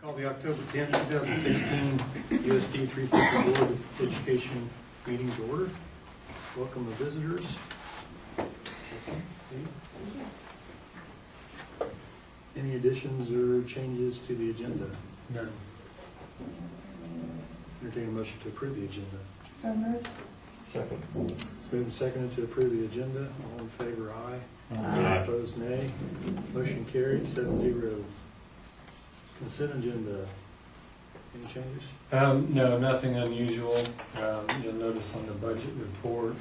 Call the October 10th, 2016 USD 350 Board of Education meeting to order. Welcome the visitors. Any additions or changes to the agenda? None. Entertain a motion to approve the agenda. So moved. Second. It's moved and seconded to approve the agenda. All in favor, aye. Aye. Opposed, nay. Motion carried, 7-0. Consent agenda. Any changes? No, nothing unusual. You'll notice on the budget report,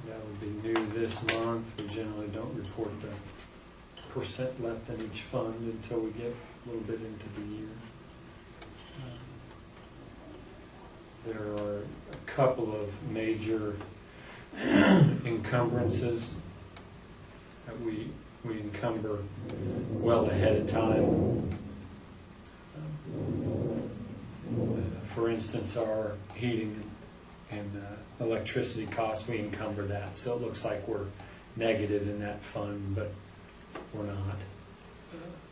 that will be new this month. We generally don't report the percent left in each fund until we get a little bit into the year. There are a couple of major encumbrances that we encumber well ahead of time. For instance, our heating and electricity costs, we encumber that. So it looks like we're negative in that fund, but we're not.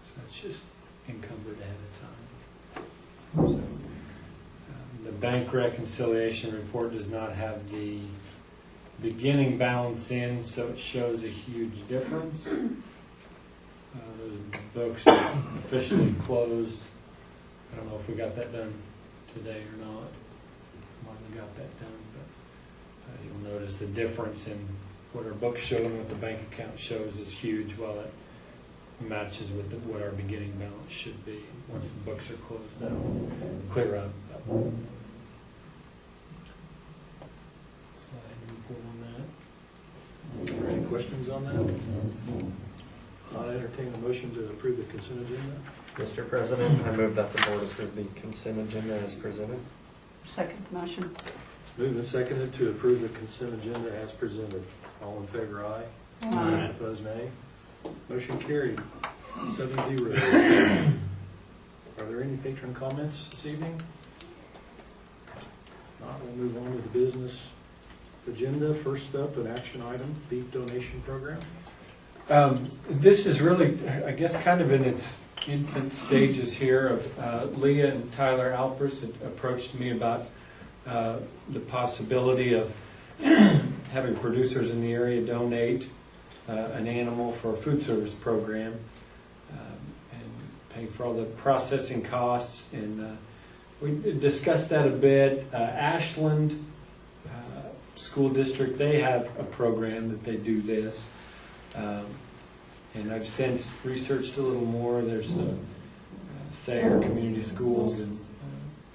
So it's just encumbered ahead of time. So, the bank reconciliation report does not have the beginning balance in, so it shows a huge difference. Those books are officially closed. I don't know if we got that done today or not. We got that done, but you'll notice the difference in what our books show and what the bank account shows is huge, while it matches with what our beginning balance should be. Once the books are closed, that'll clear up. So I have a report on that. Are there any questions on that? I'll entertain a motion to approve the consent agenda. Mr. President, I move that the board approve the consent agenda as presented. Second motion. It's moved and seconded to approve the consent agenda as presented. All in favor, aye. Aye. Opposed, nay. Motion carried, 7-0. Are there any patron comments this evening? Not, we'll move on to the business agenda. First up, an action item, beef donation program. This is really, I guess, kind of in its infant stages here. Of Leah and Tyler Alpers had approached me about the possibility of having producers in the area donate an animal for a food service program and pay for all the processing costs. And we discussed that a bit. Ashland School District, they have a program that they do this. And I've since researched a little more. There's Thayer Community Schools in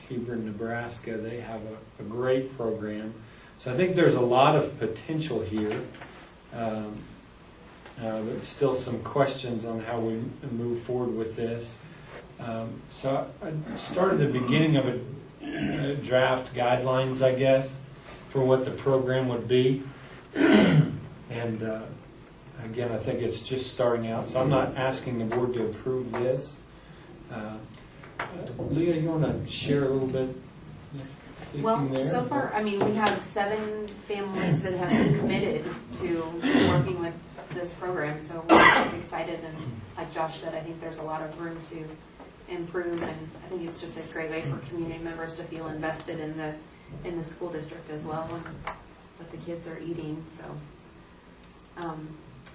Hebron, Nebraska. They have a great program. So I think there's a lot of potential here. There's still some questions on how we move forward with this. So I started the beginning of a draft guidelines, I guess, for what the program would be. And again, I think it's just starting out, so I'm not asking the board to approve this. Leah, you want to share a little bit thinking Well, there? so far, I mean, we have 7 families that have been committed to working with this program, so we're excited, and like Josh said, I think there's a lot of room to improve, and I think it's just a great way for community members to feel invested in the school district as well, and what the kids are eating, so.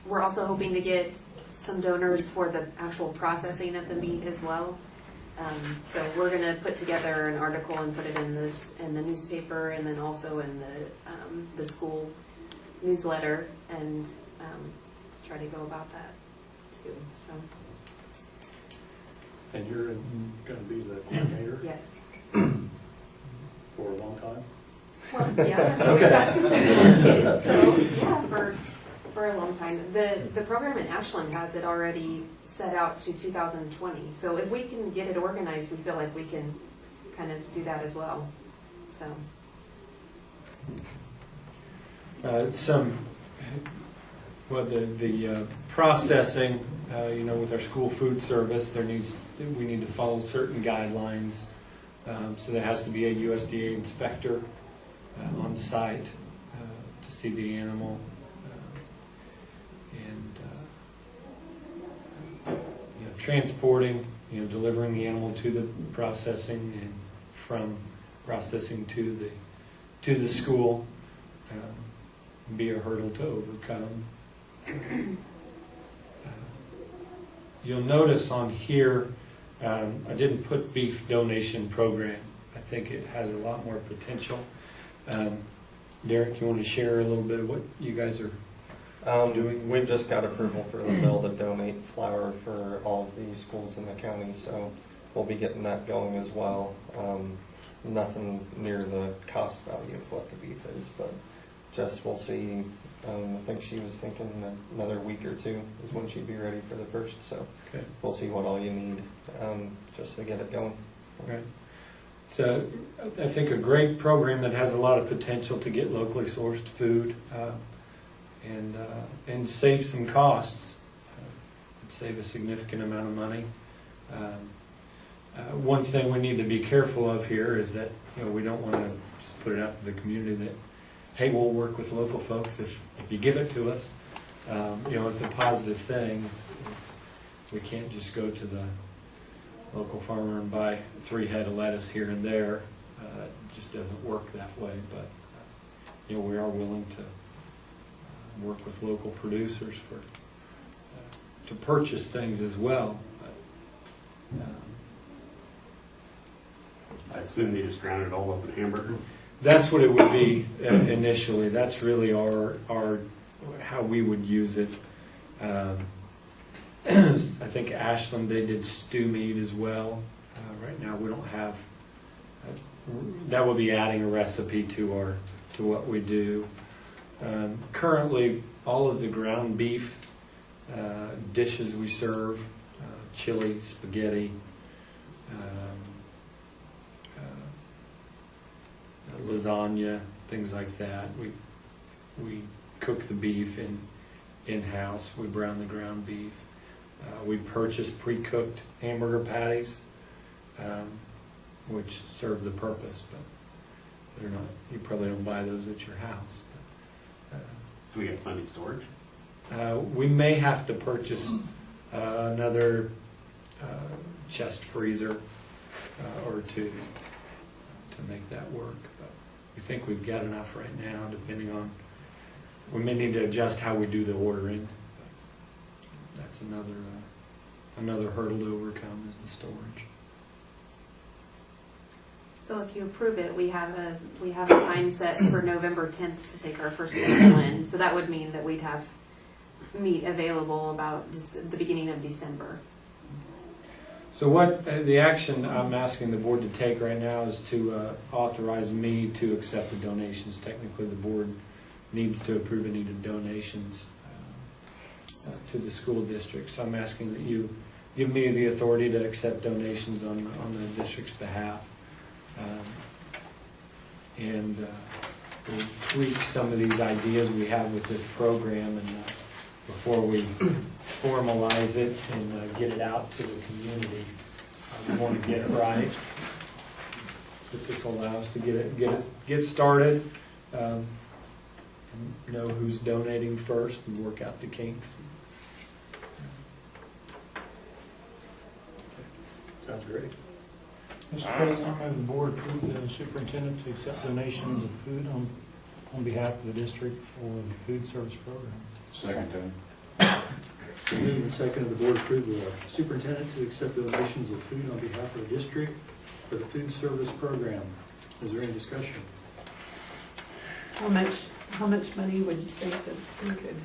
We're also hoping to get some donors for the actual processing of the meat as well. So we're going to put together an article and put it in the newspaper, and then also in the school newsletter, and try to go about that too. So And you're going to be the coordinator yes. for a long time? Well, yeah. Okay. That's so yeah, for a long time. The program in Ashland has it already set out to 2020. So if we can get it organized, we feel like we can kind of do that as well. So the processing, with our school food service, we need to follow certain guidelines. So there has to be a USDA inspector on site to see the animal. transporting, delivering the animal to the processing and from processing to the school, be a hurdle to overcome. You'll notice on here, I didn't put beef donation program. I think it has a lot more potential. Derek, you want to share a little bit of what you guys are doing? We've just got approval for the bill to donate flour for all of the schools in the county, so we'll be getting that going as well. Nothing near the cost value of what the beef is, but just we'll see. I think she was thinking another week or two is when she'd be ready for the first, so Okay. we'll see what all you need just to get it going. Right. So I think a great program that has a lot of potential to get locally sourced food and save some costs. It'd save a significant amount of money. One thing we need to be careful of here is that we don't want to just put it out to the community that, hey, we'll work with local folks if you give it to us. It's a positive thing. We can't just go to the local farmer and buy 3 head of lettuce here and there. It just doesn't work that way. But we are willing to work with local producers to purchase things as well. But, I assume they just ground it all up in hamburger. that's what it would be initially. That's really our how we would use it. I think Ashland, they did stew meat as well. Right now we don't have. That would be adding a recipe to what we do. Currently, all of the ground beef dishes we serve, chili, spaghetti, lasagna, things like that. We cook the beef in-house. We brown the ground beef. We purchase pre-cooked hamburger patties, which serve the purpose, but they're not. You probably don't buy those at your house. Do we have plenty of storage? We may have to purchase another chest freezer or two to make that work, but we think we've got enough right now, depending on, we may need to adjust how we do the ordering. That's another hurdle to overcome is the storage. So if you approve it, we have a time set for November 10th to take our first animal in. So that would mean that we'd have meat available about just the beginning of December. So what the action I'm asking the board to take right now is to authorize me to accept the donations. Technically, the board needs to approve any donations to the school district. So I'm asking that you give me the authority to accept donations on the district's behalf. We'll tweak some of these ideas we have with this program, and before we formalize it and get it out to the community, we want to get it right. But this will allow us to get started, know who's donating first, and work out the kinks. Sounds great. Mr. President, I move the board approve the superintendent to accept donations of food on behalf of the district for the food service program. Second. Moved and seconded, the board approve the superintendent to accept donations of food on behalf of the district for the food service program. Is there any discussion? How much money would you think that we could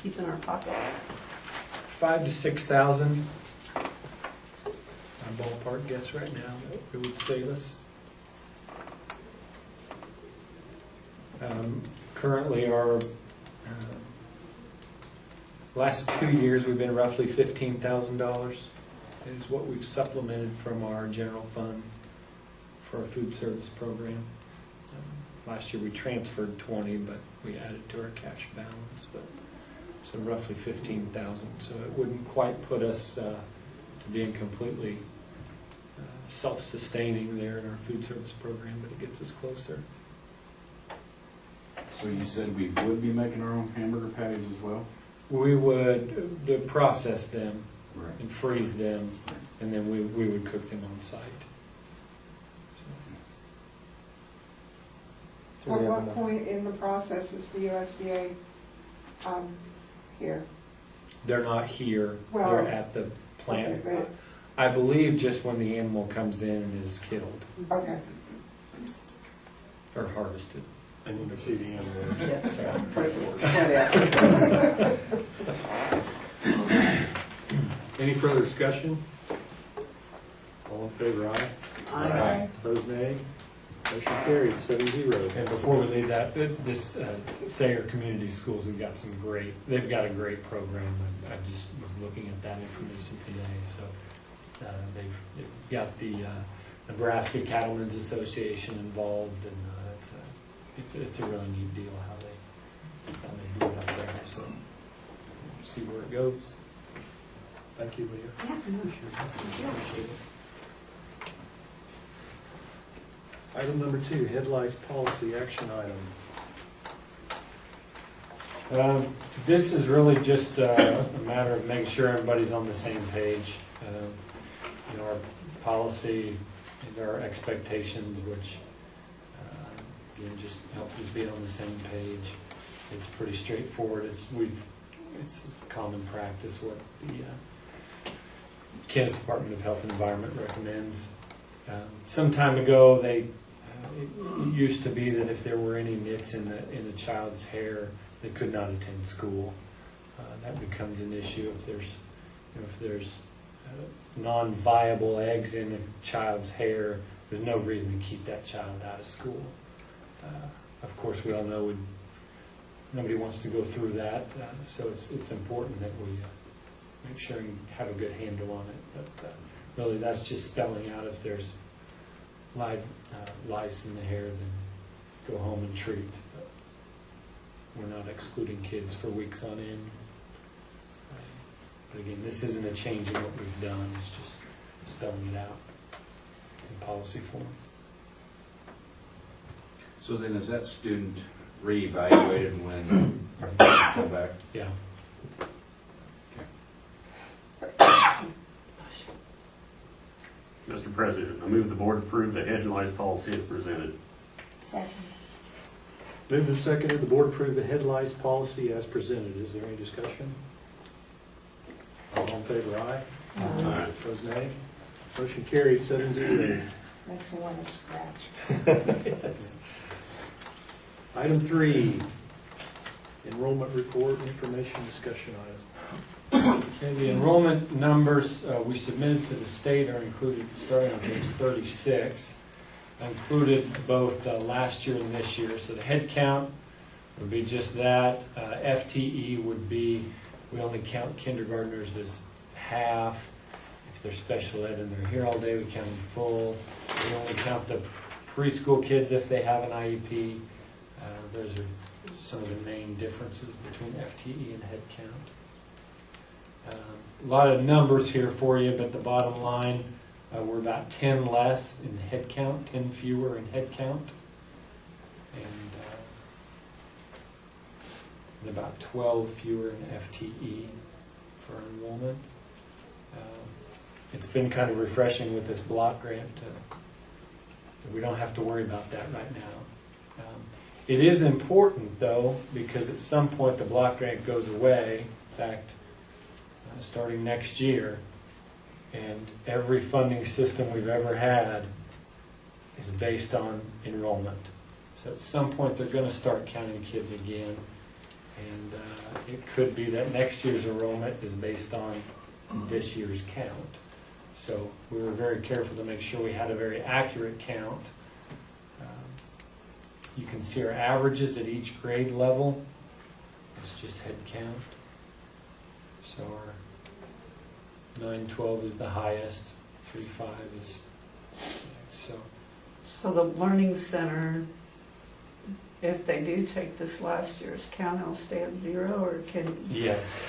keep in our pockets? 5,000 to 6,000. My ballpark guess right now that it would save us. Currently, our last 2 years we've been roughly $15,000 is what we've supplemented from our general fund for our food service program. Last year we transferred 20, but we added to our cash balance. So roughly 15,000. So it wouldn't quite put us to being completely self-sustaining there in our food service program, but it gets us closer. So you said we would be making our own hamburger patties as well? We would process them. Right. and freeze them, and then we would cook them on site. Do At we have what enough? point in the process is the USDA here? They're not here, Well, they're at the plant. Okay, I believe just when the animal comes in and is killed okay. or harvested. I need to see the animals. Yeah. So, Whatever. Any further discussion? All in favor, aye. Aye. Opposed, nay. Motion carried, 7-0. And before we leave that, this Thayer Community Schools they've got a great program. I just was looking at that information today. So they've got the Nebraska Cattlemen's Association involved, and it's a really neat deal how they do it out there. So we'll see where it goes. Thank you, Leah. Yeah, no, thank you. Appreciate it. Item number 2, head lice policy action item. This is really just a matter of making sure everybody's on the same page. Our policy is our expectations, which again just helps us be on the same page. It's pretty straightforward. It's common practice what the Kansas Department of Health and Environment recommends. Some time ago, it used to be that if there were any nits in a child's hair, they could not attend school. That becomes an issue if there's non-viable eggs in a child's hair. There's no reason to keep that child out of school. Of course, we all know nobody wants to go through that, so it's important that we make sure and have a good handle on it. But really, that's just spelling out if there's live lice in the hair, then go home and treat. But we're not excluding kids for weeks on end. But again, this isn't a change in what we've done. It's just spelling it out in policy form. So then is that student reevaluated when they come back? Yeah. Mr. President, I move the board approve the head and lice policy as presented. Second. Moved and seconded, the board approve the head lice policy as presented. Is there any discussion? All in favor, aye. Aye. Opposed, nay. Motion carried, 7-0. Makes me want to scratch. Item 3, enrollment report, information discussion item. Okay, the enrollment numbers we submitted to the state are included starting on page 36. I included both last year and this year. So the head count would be just that. FTE would be, we only count kindergartners as half. If they're special ed and they're here all day, we count them full. We only count the preschool kids if they have an IEP. Those are some of the main differences between FTE and head count. A lot of numbers here for you, but the bottom line, we're about 10 less in head count, 10 fewer in head count, and about 12 fewer in FTE for enrollment. It's been kind of refreshing with this block grant. We don't have to worry about that right now. It is important, though, because at some point the block grant goes away. In fact, starting next year, and every funding system we've ever had is based on enrollment. So at some point they're going to start counting kids again, and it could be that next year's enrollment is based on this year's count. So we were very careful to make sure we had a very accurate count. You can see our averages at each grade level. It's just head count. So our 9-12 is the highest, 3-5 is so. So the Learning Center, if they do take this last year's count, it'll stay at 0, or can? Yes.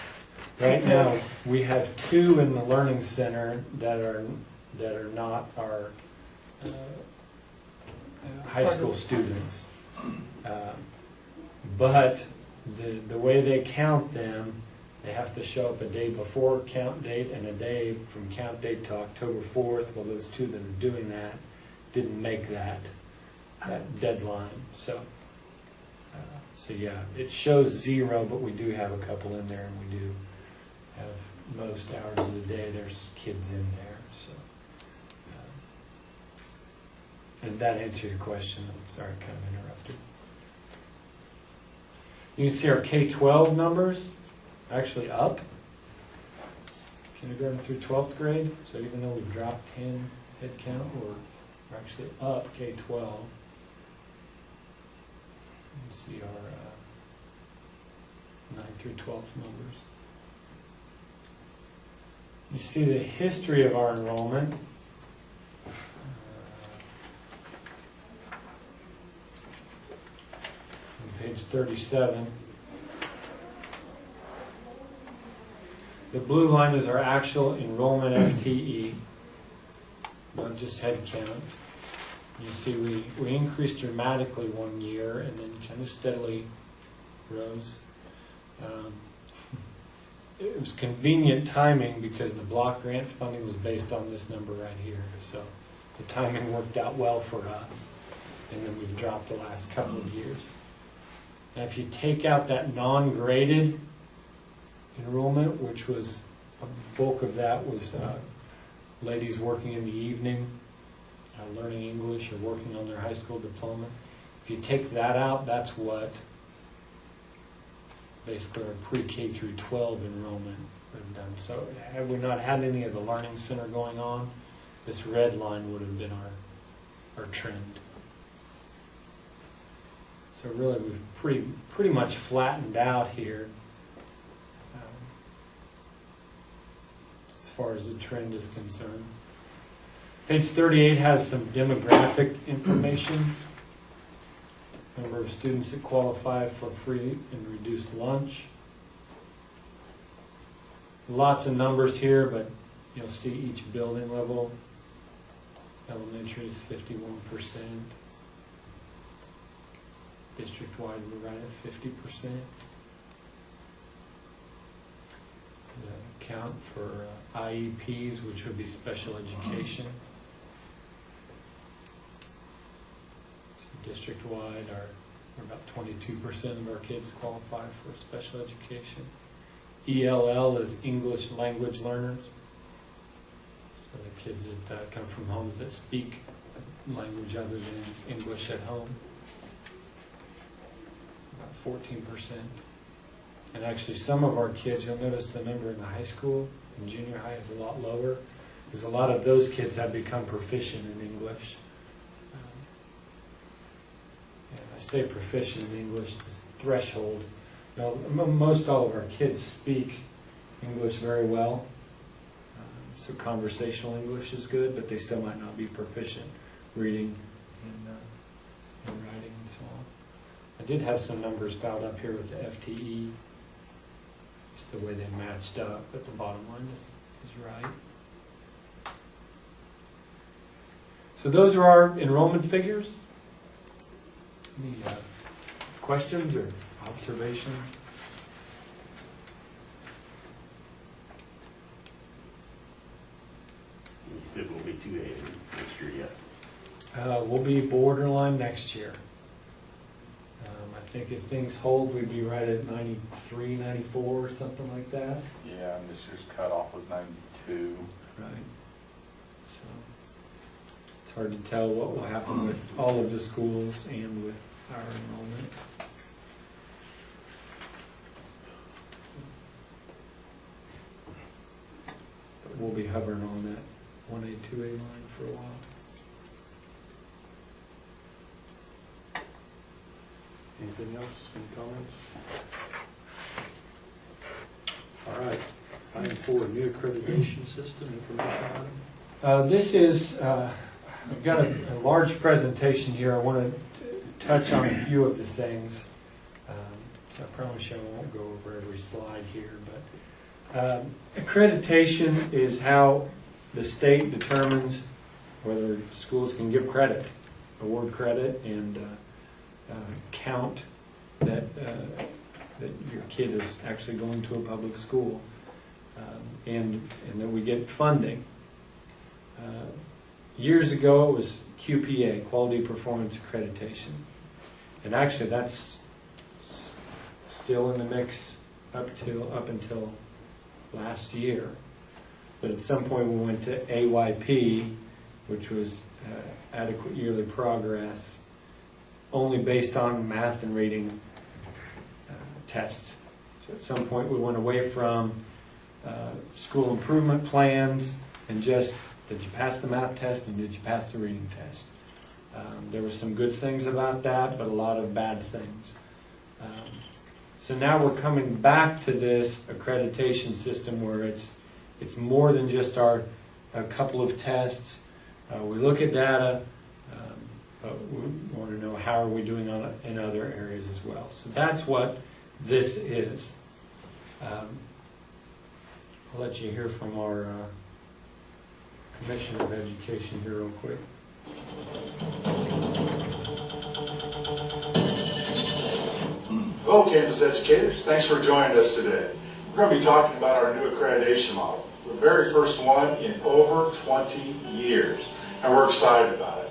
Right now, we have 2 in the Learning Center that are not our high school students. But the way they count them, They have to show up a day before count date and a day from count date to October 4th. Well, those two that are doing that didn't make that deadline. So yeah, it shows 0, but we do have a couple in there, and we do have most hours of the day there's kids in there. So, and that answered your question. I'm sorry, I kind of interrupted. You can see our K-12 numbers actually up. Kindergarten through 12th grade. So even though we've dropped 10 head count, we're actually up K-12. You can see our 9 through 12th numbers. You see the history of our enrollment. On page 37. The blue line is our actual enrollment FTE, not just head count. You see we increased dramatically one year and then kind of steadily rose. It was convenient timing because the block grant funding was based on this number right here. So the timing worked out well for us. And then we've dropped the last couple of years. Now if you take out that non-graded enrollment, which was a bulk of that was ladies working in the evening, learning English or working on their high school diploma. If you take that out, that's what basically our pre-K through 12 enrollment would have done. So had we not had any of the Learning Center going on, this red line would have been our trend. So really we've pretty much flattened out here as far as the trend is concerned. Page 38 has some demographic information. Number of students that qualify for free and reduced lunch. Lots of numbers here, but you'll see each building level. Elementary is 51%. District-wide, we're right at 50%. The count for IEPs, which would be special education. So district-wide, we're about 22% of our kids qualify for special education. ELL is English language learners. So the kids that come from homes that speak language other than English at home. About 14%. And actually some of our kids, you'll notice the number in the high school and junior high is a lot lower, because a lot of those kids have become proficient in English. And I say proficient in English, this threshold. Now, most all of our kids speak English very well. So conversational English is good, but they still might not be proficient reading and writing and so on. I did have some numbers filed up here with the FTE, just the way they matched up, but the bottom line is right. So those are our enrollment figures. Any questions or observations? You said we'll be 2A next year yet. We'll be borderline next year. I think if things hold, we'd be right at 93, 94 or something like that. Yeah, and this year's cutoff was 92. Right. So it's hard to tell what will happen with all of the schools and with our enrollment. But we'll be hovering on that 1A, 2A line for a while. Anything else? Any comments? All right. Item 4, new accreditation system, information item. This is, I've got a large presentation here. I want to touch on a few of the things. So I promise you I won't go over every slide here. But accreditation is how the state determines whether schools can give credit, award credit, and count that that your kid is actually going to a public school, and that we get funding. Years ago, it was QPA, Quality Performance Accreditation, and actually that's still in the mix up until last year. But at some point, we went to AYP, which was adequate yearly progress, only based on math and reading tests. So at some point we went away from school improvement plans and just, did you pass the math test and did you pass the reading test? There were some good things about that, but a lot of bad things. So now we're coming back to this accreditation system where it's more than just a couple of tests. We look at data, but we want to know how are we doing in other areas as well. So that's what this is. I'll let you hear from our Commissioner of Education here real quick. Hello, Kansas educators. Thanks for joining us today. We're going to be talking about our new accreditation model, the very first one in over 20 years, and we're excited about it.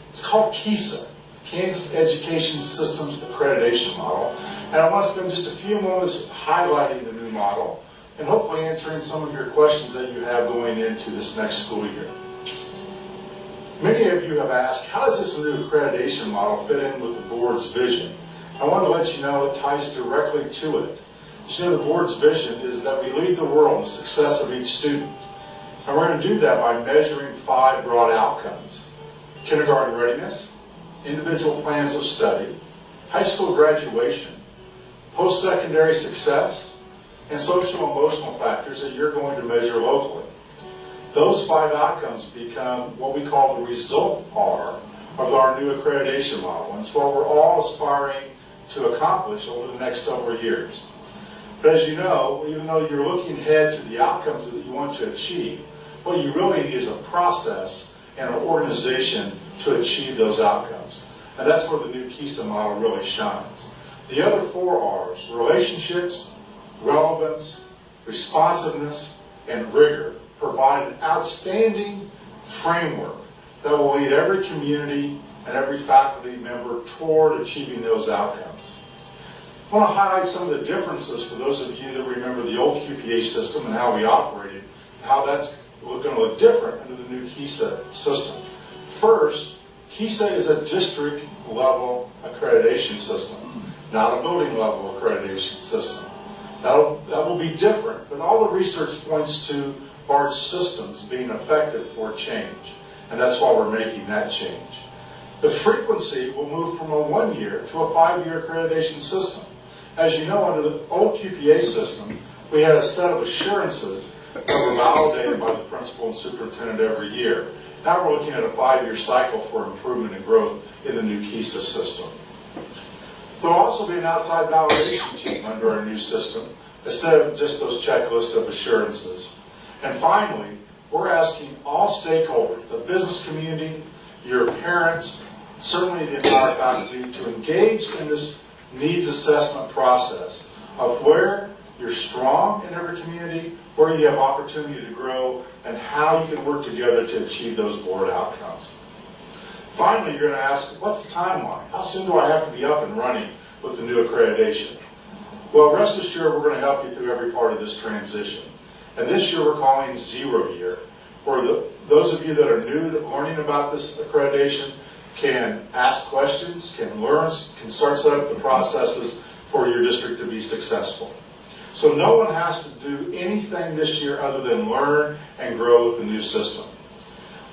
It's called KESA, Kansas Education Systems Accreditation Model, and I want to spend just a few moments highlighting the new model and hopefully answering some of your questions that you have going into this next school year. Many of you have asked, how does this new accreditation model fit in with the board's vision? I want to let you know it ties directly to it. You know, the board's vision is that we lead the world in the success of each student. And we're going to do that by measuring 5 broad outcomes: kindergarten readiness, individual plans of study, high school graduation, post-secondary success, and social emotional factors that you're going to measure locally. Those 5 outcomes become what we call the result R of our new accreditation model. And it's what we're all aspiring to accomplish over the next several years. But as you know, even though you're looking ahead to the outcomes that you want to achieve, what you really need is a process and an organization to achieve those outcomes. And that's where the new KESA model really shines. The other 4 R's, relationships, relevance, responsiveness, and rigor, provide an outstanding framework that will lead every community and every faculty member toward achieving those outcomes. I want to highlight some of the differences for those of you that remember the old QPA system and how we operated, how that's going to look different under the new KESA system. First, KESA is a district-level accreditation system, not a building-level accreditation system. That will be different, but all the research points to large systems being effective for change, and that's why we're making that change. The frequency will move from a 1-year to a 5-year accreditation system. As you know, under the old QPA system, we had a set of assurances that were validated by the principal and superintendent every year. Now we're looking at a 5-year cycle for improvement and growth in the new KESA system. There will also be an outside validation team under our new system, instead of just those checklists of assurances. And finally, we're asking all stakeholders, the business community, your parents, certainly the entire faculty, to engage in this needs assessment process of where you're strong in every community, where you have opportunity to grow, and how you can work together to achieve those board outcomes. Finally, you're going to ask, what's the timeline? How soon do I have to be up and running with the new accreditation? Well, rest assured, we're going to help you through every part of this transition. And this year we're calling 0 year, where those of you that are new to learning about this accreditation can ask questions, can learn, can start setting up the processes for your district to be successful. So no one has to do anything this year other than learn and grow with the new system.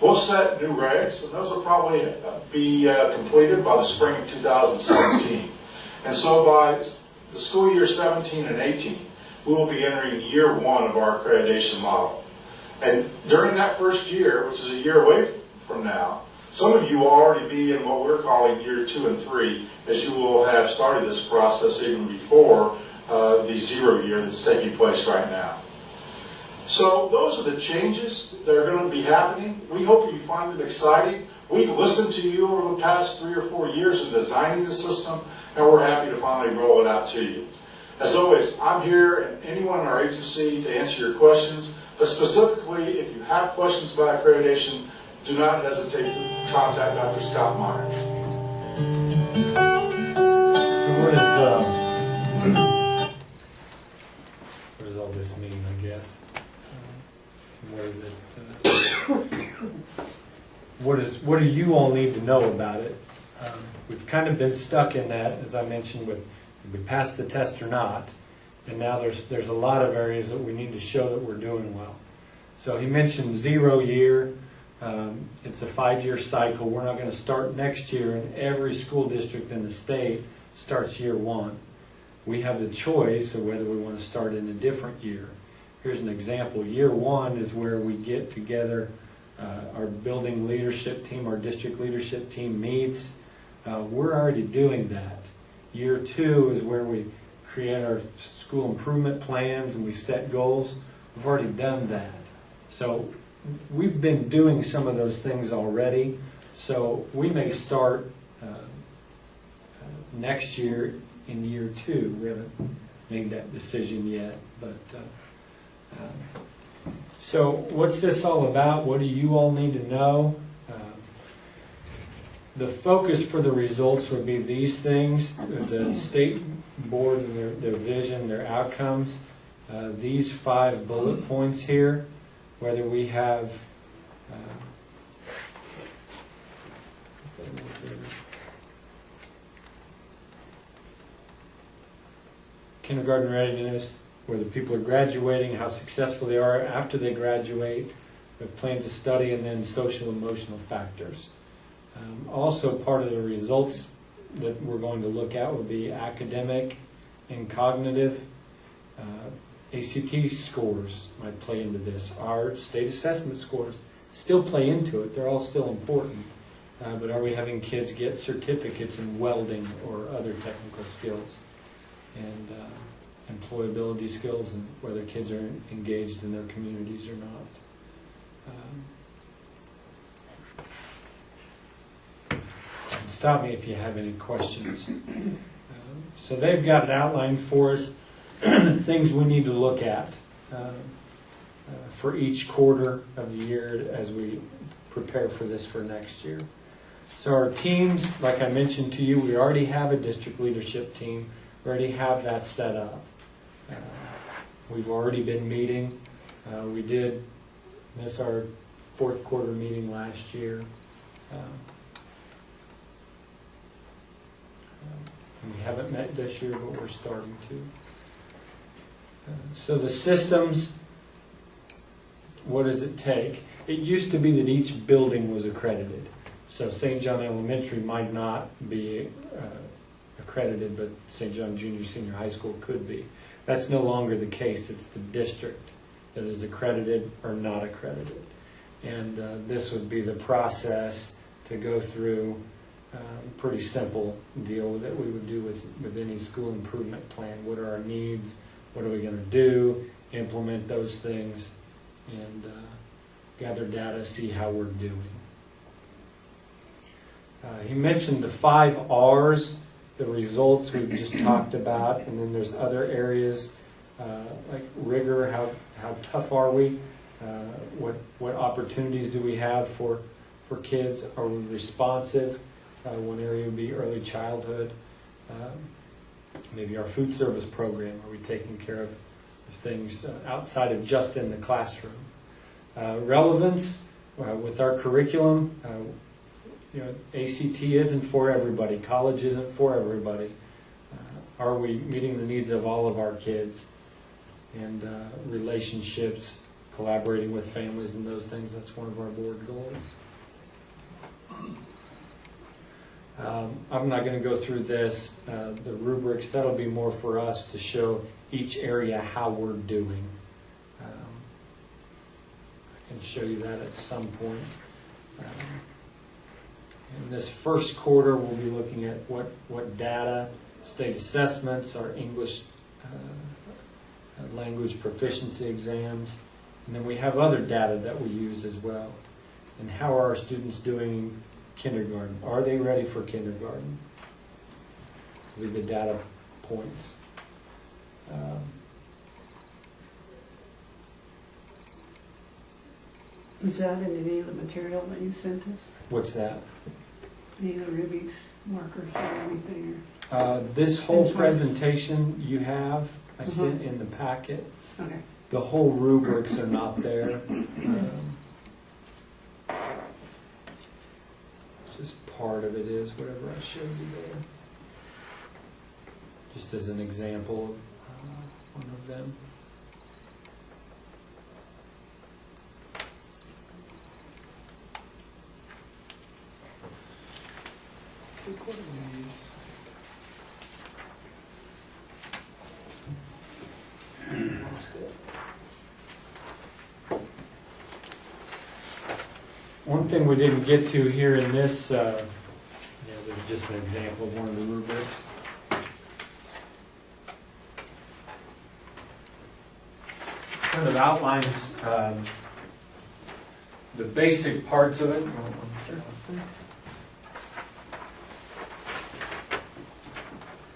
We'll set new regs, and those will probably be completed by the spring of 2017. And so by the school year 17 and 18, we will be entering year 1 of our accreditation model. And during that first year, which is a year away from now, some of you will already be in what we're calling year 2 and 3, as you will have started this process even before the 0 year that's taking place right now. So those are the changes that are going to be happening. We hope you find them exciting. We've listened to you over the past 3 or 4 years in designing the system, and we're happy to finally roll it out to you. As always, I'm here and anyone in our agency to answer your questions, but specifically, if you have questions about accreditation, do not hesitate to contact Dr. Scott Myers. So what does all this mean, I guess? What is it? What do you all need to know about it? We've kind of been stuck in that, as I mentioned, with if we passed the test or not, and now there's a lot of areas that we need to show that we're doing well. So he mentioned 0 year. It's a 5-year cycle. We're not going to start next year, and every school district in the state starts year 1. We have the choice of whether we want to start in a different year. Here's an example. Year 1 is where we get together, our building leadership team, our district leadership team meets. We're already doing that. Year 2 is where we create our school improvement plans and we set goals. We've already done that. So we've been doing some of those things already. So we may start next year in year 2. We haven't made that decision yet. But so what's this all about? What do you all need to know? The focus for the results would be these things: the state board and their vision, their outcomes, these 5 bullet points here, whether we have kindergarten readiness, whether people are graduating, how successful they are after they graduate, the plans to study, and then social emotional factors. Also, part of the results that we're going to look at will be academic and cognitive. ACT scores might play into this. Our state assessment scores still play into it. They're all still important. But are we having kids get certificates in welding or other technical skills? And employability skills, and whether kids are engaged in their communities or not. Stop me if you have any questions. So they've got it outlined for us, things we need to look at for each quarter of the year as we prepare for this for next year. So our teams, like I mentioned to you, we already have a district leadership team. We already have that set up. We've already been meeting. We did miss our 4th quarter meeting last year. We haven't met this year, but we're starting to. So the systems, what does it take? It used to be that each building was accredited. So St. John Elementary might not be accredited, but St. John Junior Senior High School could be. That's no longer the case. It's the district that is accredited or not accredited. And this would be the process to go through. Pretty simple deal that we would do with any school improvement plan. What are our needs? What are we going to do? Implement those things and gather data, see how we're doing. He mentioned the 5 R's, the results we've just talked about, and then there's other areas like rigor, how tough are we? What opportunities do we have for kids? Are we responsive? One area would be early childhood. Maybe our food service program. Are we taking care of things outside of just in the classroom? Relevance with our curriculum. ACT isn't for everybody. College isn't for everybody. Are we meeting the needs of all of our kids? And relationships, collaborating with families and those things. That's one of our board goals. I'm not going to go through this, the rubrics. That'll be more for us to show each area how we're doing. I can show you that at some point. In this first quarter, we'll be looking at what data, state assessments, our English language proficiency exams, and then we have other data that we use as well. And how are our students doing kindergarten? Are they ready for kindergarten? With the data points. Is that in any of the material that you sent us? What's that? Any of the Rubik's markers or anything? This whole Sorry. presentation you have, I sent in the packet. Okay. The whole rubrics are not there. Just part of it is whatever I showed you there. Just as an example of one of them. Take one of these. One thing we didn't get to here in this, there's just an example of one of the rubrics. Kind of outlines the basic parts of it.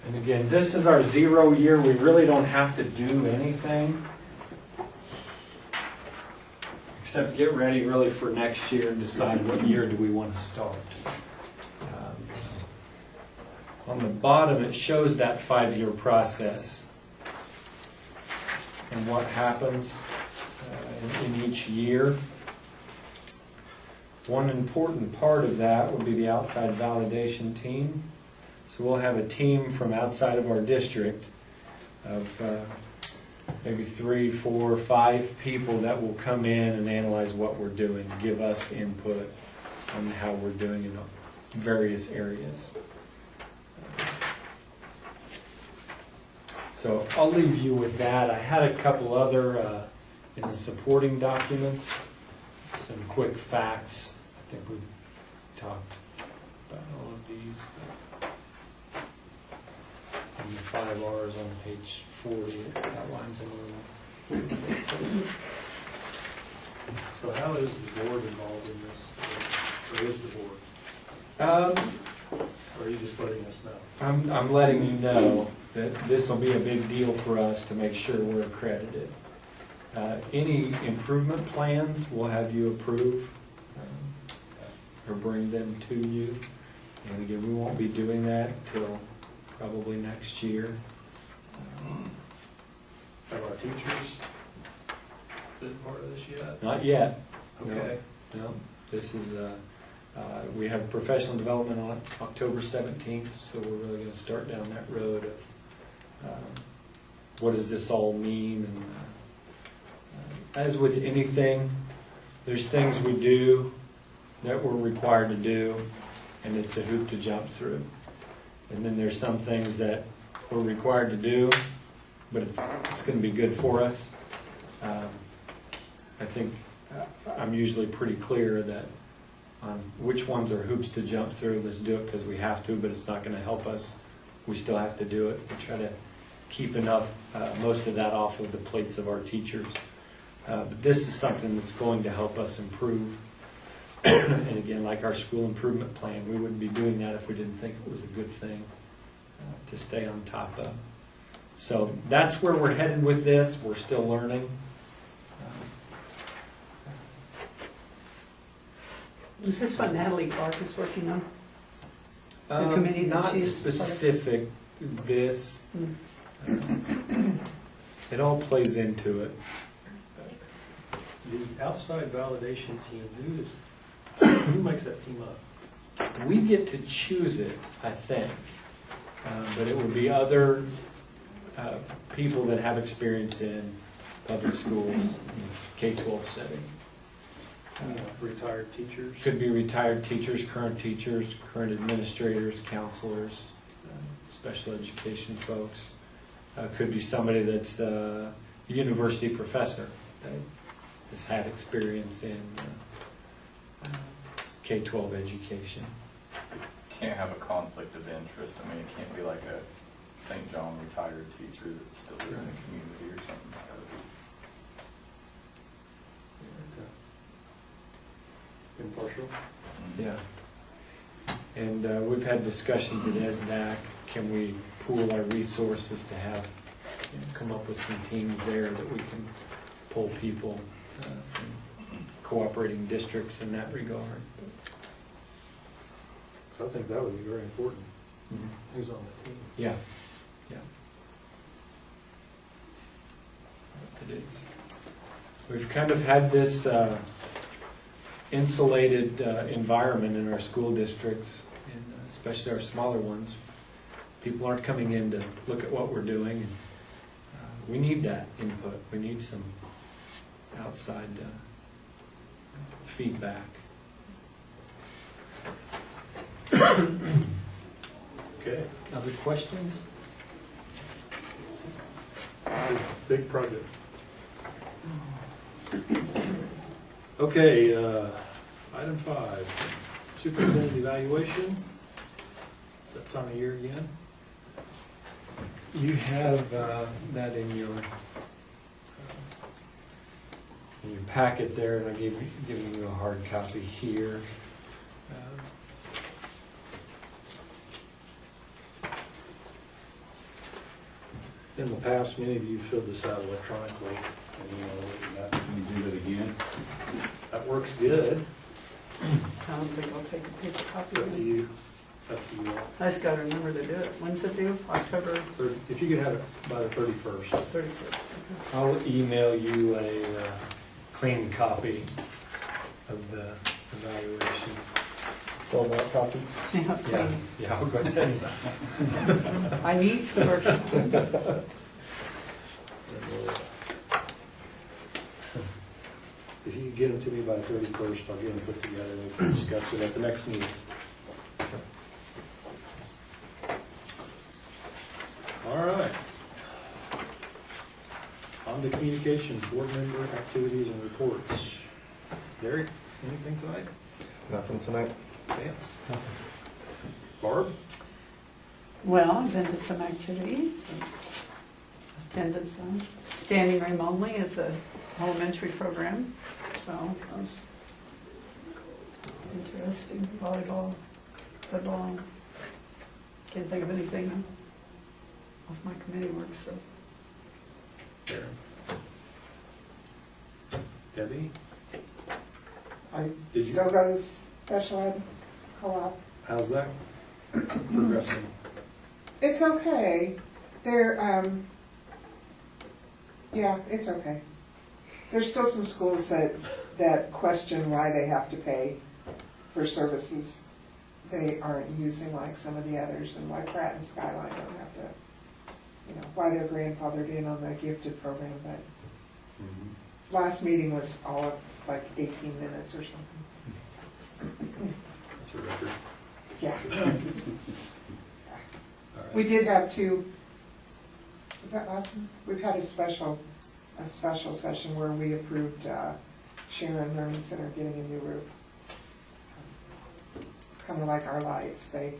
And again, this is our 0 year. We really don't have to do anything except get ready really for next year and decide what year do we want to start. On the bottom, it shows that 5-year process and what happens in each year. One important part of that would be the outside validation team. So we'll have a team from outside of our district of maybe 3, 4, 5 people that will come in and analyze what we're doing, give us input on how we're doing in various areas. So I'll leave you with that. I had a couple other in the supporting documents, some quick facts. I think we've talked about all of these. And the 5 R's on page 40 it outlines them a little. So how is the board involved in this? Or is the board? Or are you just letting us know? I'm letting you know that this will be a big deal for us to make sure we're accredited. Any improvement plans we'll have you approve or bring them to you. And again, we won't be doing that until probably next year. Have our teachers been part of this yet? Not yet. Okay. No. This is, we have professional development on October 17th, so we're really going to start down that road of what does this all mean. And as with anything, there's things we do that we're required to do, and it's a hoop to jump through. And then there's some things that we're required to do, but it's going to be good for us. I think I'm usually pretty clear that on which ones are hoops to jump through. Let's do it because we have to, but it's not going to help us. We still have to do it. We try to keep enough, most of that off of the plates of our teachers. But this is something that's going to help us improve. And again, like our school improvement plan, we wouldn't be doing that if we didn't think it was a good thing to stay on top of. So that's where we're headed with this. We're still learning. Is this what Natalie Clark is working on? The committee that Not she is part of? specific this. It all plays into it. The outside validation team, who makes that team up? We get to choose it, I think. But it would be other people that have experience in public schools, K-12 setting. Retired teachers? Could be retired teachers, current administrators, counselors, special education folks. Could be somebody that's a university professor that has had experience in K-12 education. Can't have a conflict of interest. I mean, it can't be like a St. John retired teacher that still lives in the community or something like that. Impartial? Yeah. And we've had discussions at ESNAC. Can we pool our resources to have come up with some teams there that we can pull people from cooperating districts in that regard. So I think that would be very important. Who's on the team? Yeah, yeah. It is. We've kind of had this insulated environment in our school districts, and especially our smaller ones. People aren't coming in to look at what we're doing. We need that input. We need some outside feedback. Okay, Other questions? big project. Okay, item 5, superintendent evaluation. It's that time of year again. You have that in your packet there, and I'm giving you a hard copy here. In the past, many of you filled this out electronically, and you know what you got. Can you do that again? That works good. I don't think I'll take a paper It's copy. up to you. Up to you all. I just gotta remember to do it. When's it due? October If you could have it by the 31st. 31st. I'll email you a clean copy of the evaluation. Fill that copy. Yeah, Yeah, yeah, I'll go ahead. I need to work. If you could get them to me by the 31st, I'll get them put together and we can discuss it at the next meeting. All right. On to communications, board member activities and reports. Derek, anything tonight? Nothing tonight. Vance? Barb? Well, I've been to some activities, attended some. Standing room only is a elementary program, so it was interesting. Volleyball, football. Can't think of anything off my committee work, so. Debbie? I Did you- still go to special ed co-op. How's that progressing? It's okay. They're, yeah, it's okay. There's still some schools that question why they have to pay for services they aren't using like some of the others, and why Pratt and Skyline don't have to, you know, why they're grandfathered in on the gifted program, but last meeting was all of like 18 minutes or something. That's a record. Yeah. All right. We did have two, was that last one? We've had a special session where we approved Sharon Learning Center getting a new roof. Kind of like our lights, they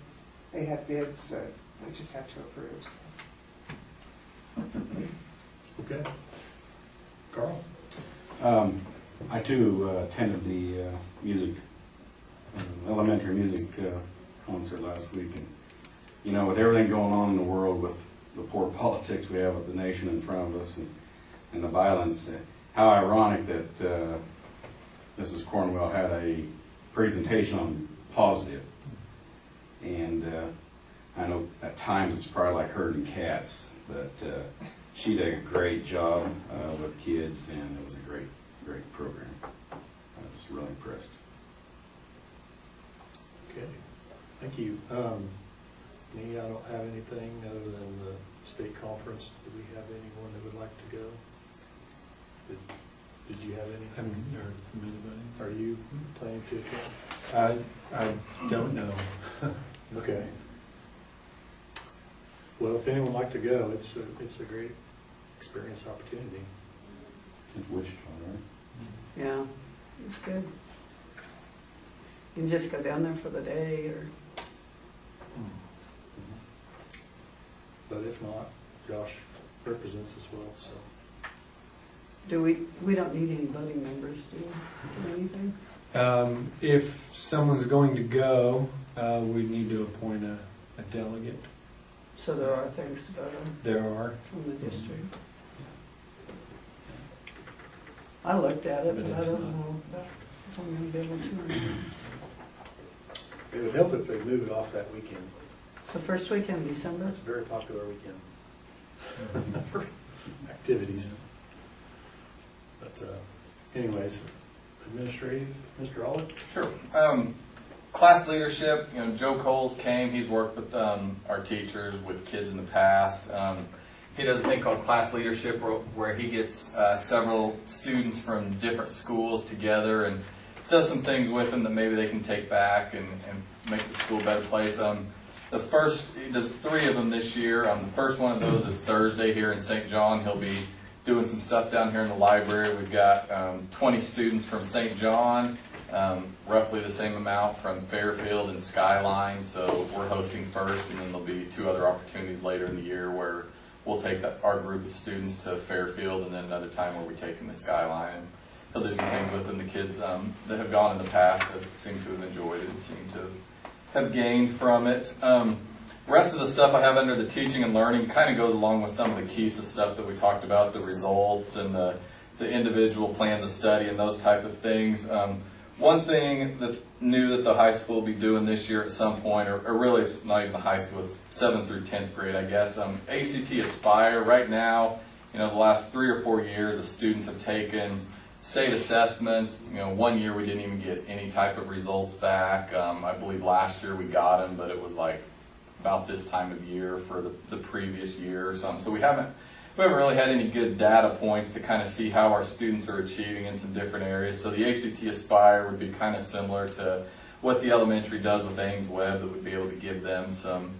had bids that we just had to approve. So. Okay. Carl? I too attended the music, elementary music concert last week. And, you know, with everything going on in the world, with the poor politics we have with the nation in front of us and the violence, how ironic that Mrs. Cornwell had a presentation on positive. And I know at times it's probably like herding cats, but she did a great job with kids, and it was a great program. I was really impressed. Okay, thank you. Me, I don't have anything other than the state conference. Do we have anyone that would like to go? Did you have I any? haven't heard from anybody. Are you planning to attend? I don't know. Okay. Well, if anyone would like to go, it's a great experience opportunity. It's Wichita, right? Yeah, it's good. You can just go down there for the day, or But if not, Josh represents us well, so. do we don't need any voting members, do we, for anything? If someone's going to go, we need to appoint a delegate. So there are things to go to There are. from the district. I looked at it, But but I it's don't not. know if I'm gonna be able to. It would help if they move it off that weekend. It's the first weekend in December. That's a very popular weekend for activities. But anyways, administrative, Mr. Olive? Sure. Class leadership, Joe Coles came, he's worked with our teachers, with kids in the past. He does a thing called class leadership where he gets several students from different schools together and does some things with them that maybe they can take back and make the school a better place. He does 3 of them this year. The first one of those is Thursday here in St. John. He'll be doing some stuff down here in the library. We've got 20 students from St. John, roughly the same amount from Fairfield and Skyline. So we're hosting first, and then there'll be 2 other opportunities later in the year where we'll take our group of students to Fairfield, and then another time where we take them to Skyline. He'll do some things with them. The kids that have gone in the past seem to have enjoyed it and seem to have gained from it. Rest of the stuff I have under the teaching and learning kind of goes along with some of the keys of stuff that we talked about, the results and the individual plans of study and those type of things. One thing that new that the high school will be doing this year at some point, or really it's not even the high school, it's 7th through 10th grade, I guess. ACT Aspire, right now, the last 3 or 4 years, the students have taken state assessments. 1 year we didn't even get any type of results back. I believe last year we got them, but it was like about this time of year for the previous year or something. So we haven't really had any good data points to kind of see how our students are achieving in some different areas. So the ACT Aspire would be kind of similar to what the elementary does with Ames Web, that would be able to give them some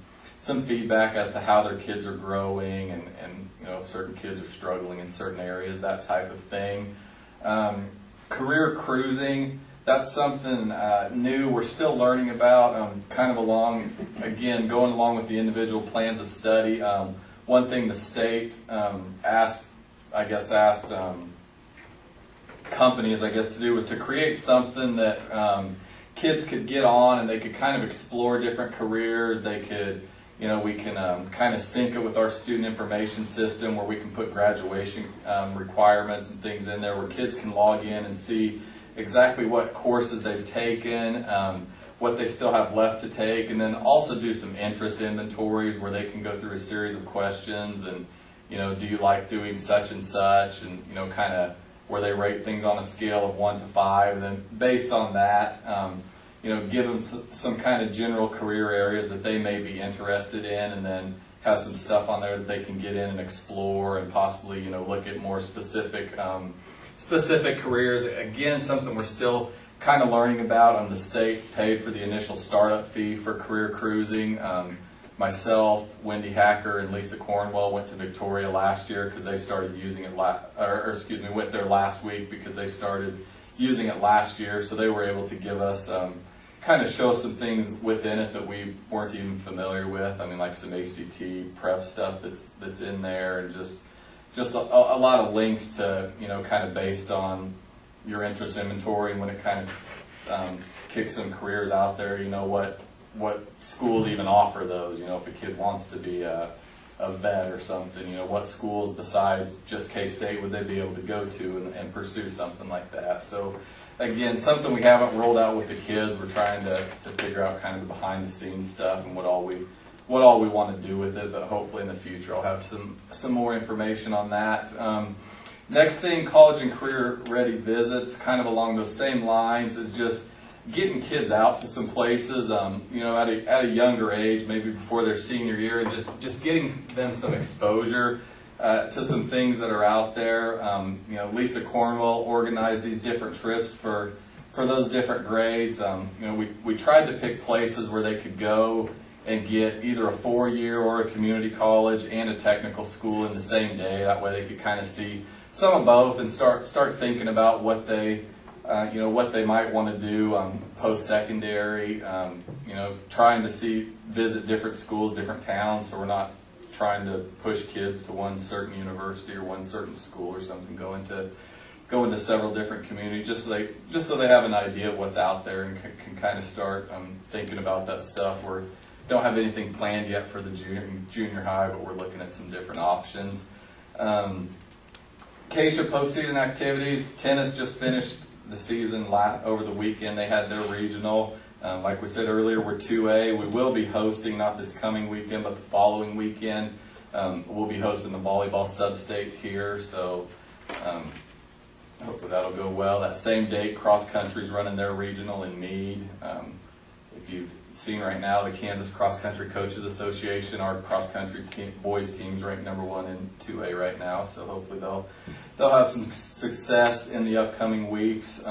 feedback as to how their kids are growing and if certain kids are struggling in certain areas, that type of thing. Career cruising, that's something new we're still learning about, kind of going along with the individual plans of study. One thing the state asked companies, to do was to create something that kids could get on and they could kind of explore different careers. They could, we can kind of sync it with our student information system where we can put graduation requirements and things in there where kids can log in and see exactly what courses they've taken, what they still have left to take, and then also do some interest inventories where they can go through a series of questions and, do you like doing such and such, and, kind of where they rate things on a scale of 1 to 5, and then based on that, give them some kind of general career areas that they may be interested in, and then have some stuff on there that they can get in and explore and possibly, look at more specific careers. Again, something we're still kind of learning about. The state paid for the initial startup fee for career cruising. Myself, Wendy Hacker, and Lisa Cornwell went to Victoria last year because they started using it. Went there last week because they started using it last year. So they were able to give us kind of show some things within it that we weren't even familiar with. Like some ACT prep stuff that's in there, and just a lot of links to kind of based on your interest inventory, and when it kind of kicks some careers out there, what schools even offer those. If a kid wants to be a vet or something, what schools besides just K-State would they be able to go to and pursue something like that. So again, something we haven't rolled out with the kids. We're trying to figure out kind of the behind the scenes stuff and what all we want to do with it, but hopefully in the future I'll have some more information on that. Next thing, college and career ready visits, kind of along those same lines, is just getting kids out to some places, at a younger age, maybe before their senior year, and just getting them some exposure to some things that are out there. Lisa Cornwell organized these different trips for those different grades. We tried to pick places where they could go and get either a 4-year or a community college and a technical school in the same day. That way they could kind of see some of both and start thinking about what they might want to do post-secondary. Trying to visit different schools, different towns, so we're not trying to push kids to one certain university or one certain school or something. Go into several different communities just so they have an idea of what's out there and can kind of start thinking about that stuff. don't have anything planned yet for the junior high, but we're looking at some different options. Keisha postseason activities. Tennis just finished the season over the weekend. They had their regional. Like we said earlier, we're 2A. We will be hosting, not this coming weekend, but the following weekend. We'll be hosting the volleyball sub-state here, so hopefully that'll go well. That same date, cross country's running their regional in Meade. If you've seen right now, the Kansas Cross Country Coaches Association, our cross country boys team's ranked #1 in 2A right now, so hopefully they'll have some success in the upcoming weeks.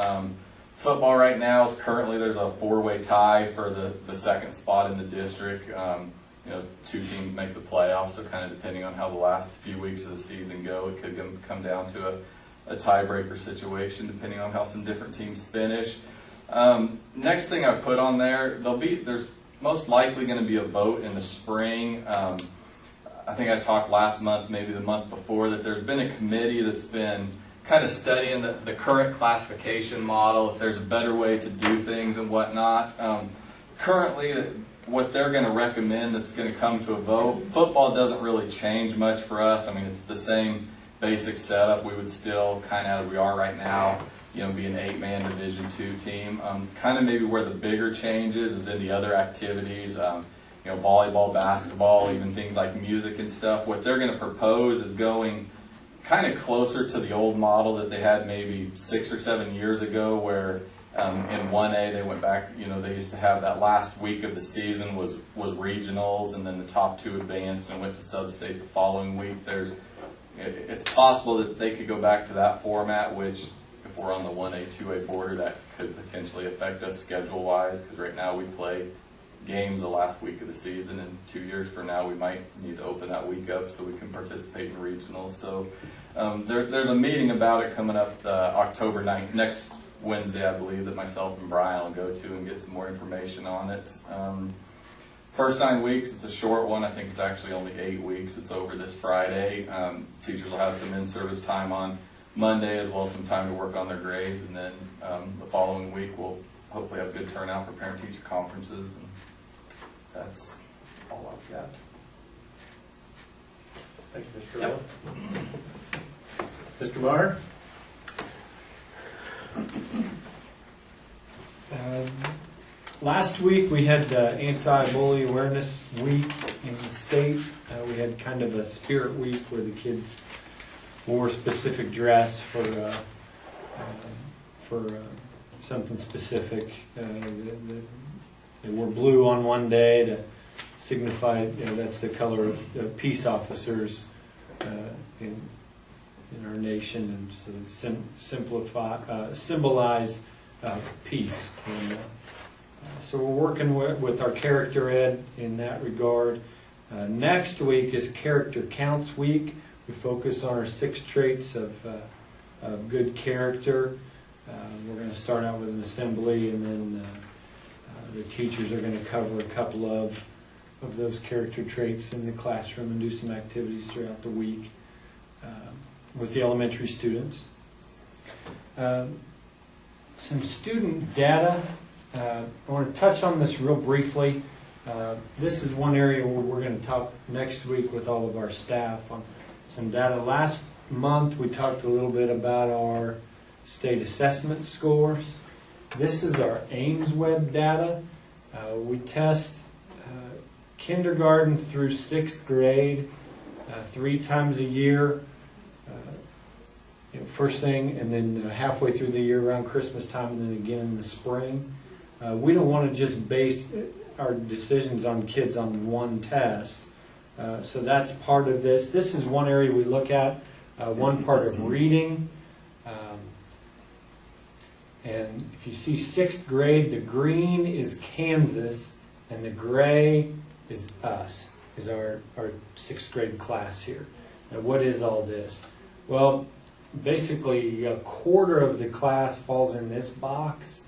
Football right now is currently, there's a 4-way tie for the second spot in the district. 2 teams make the playoffs, so kind of depending on how the last few weeks of the season go, it could come down to a tiebreaker situation depending on how some different teams finish. Next thing I put on there's most likely going to be a vote in the spring. I think I talked last month, maybe the month before, that there's been a committee that's been kind of studying the current classification model, if there's a better way to do things and whatnot. Currently, what they're going to recommend that's going to come to a vote, football doesn't really change much for us. I mean, it's the same basic setup. We would still, kind of as we are right now, be an 8-man Division II team. Kind of maybe where the bigger change is in the other activities, volleyball, basketball, even things like music and stuff. What they're going to propose is going kind of closer to the old model that they had maybe 6 or 7 years ago, where in 1A they went back, they used to have that last week of the season was regionals, and then the top 2 advanced and went to sub-state the following week. It's possible that they could go back to that format, which if we're on the 1A, 2A border, that could potentially affect us schedule-wise, because right now we play games the last week of the season, and 2 years from now we might need to open that week up so we can participate in regionals. So there's a meeting about it coming up October 9th, next Wednesday, I believe, that myself and Brian will go to and get some more information on it. First 9 weeks, it's a short one. I think it's actually only 8 weeks. It's over this Friday. Teachers will have some in-service time on Monday, as well as some time to work on their grades, and then the following week we'll hopefully have good turnout for parent-teacher conferences, and that's all I've got. Thank you, Mr. Yep. Mr. Maher? Last week we had Anti-Bully Awareness Week in the state. We had kind of a spirit week where the kids wore specific dress for something specific. They wore blue on one day to signify, that's the color of peace officers in our nation, and so symbolize peace. And so we're working with our character ed in that regard. Next week is Character Counts Week. We focus on our 6 traits of good character. We're going to start out with an assembly, and then the teachers are going to cover a couple of those character traits in the classroom and do some activities throughout the week with the elementary students. Some student data. I want to touch on this real briefly. This is one area where we're going to talk next week with all of our staff on some data. Last month we talked a little bit about our state assessment scores. This is our Ames Web data. We test kindergarten through 6th grade 3 times a year. First thing, and then halfway through the year around Christmas time, and then again in the spring. We don't want to just base our decisions on kids on one test. So that's part of this. This is one area we look at, one part of reading. And if you see 6th grade, the green is Kansas, and the gray is us, is our 6th grade class here. Now what is all this? Well, basically a quarter of the class falls in this box.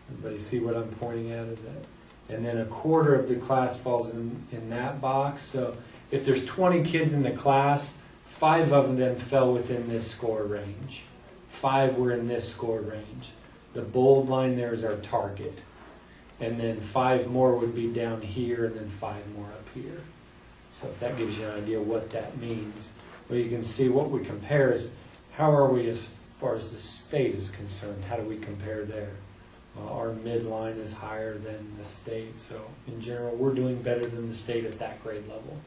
Everybody see what I'm pointing at? Is that? And then a quarter of the class falls in that box. So if there's 20 kids in the class, 5 of them fell within this score range. 5 were in this score range. The bold line there is our target. and then 5 more would be down here, and then 5 more up here. So if that gives you an idea what that means. Well, you can see what we compare is, how are we as far as the state is concerned? How do we compare there? Well, our midline is higher than the state, so in general, we're doing better than the state at that grade level.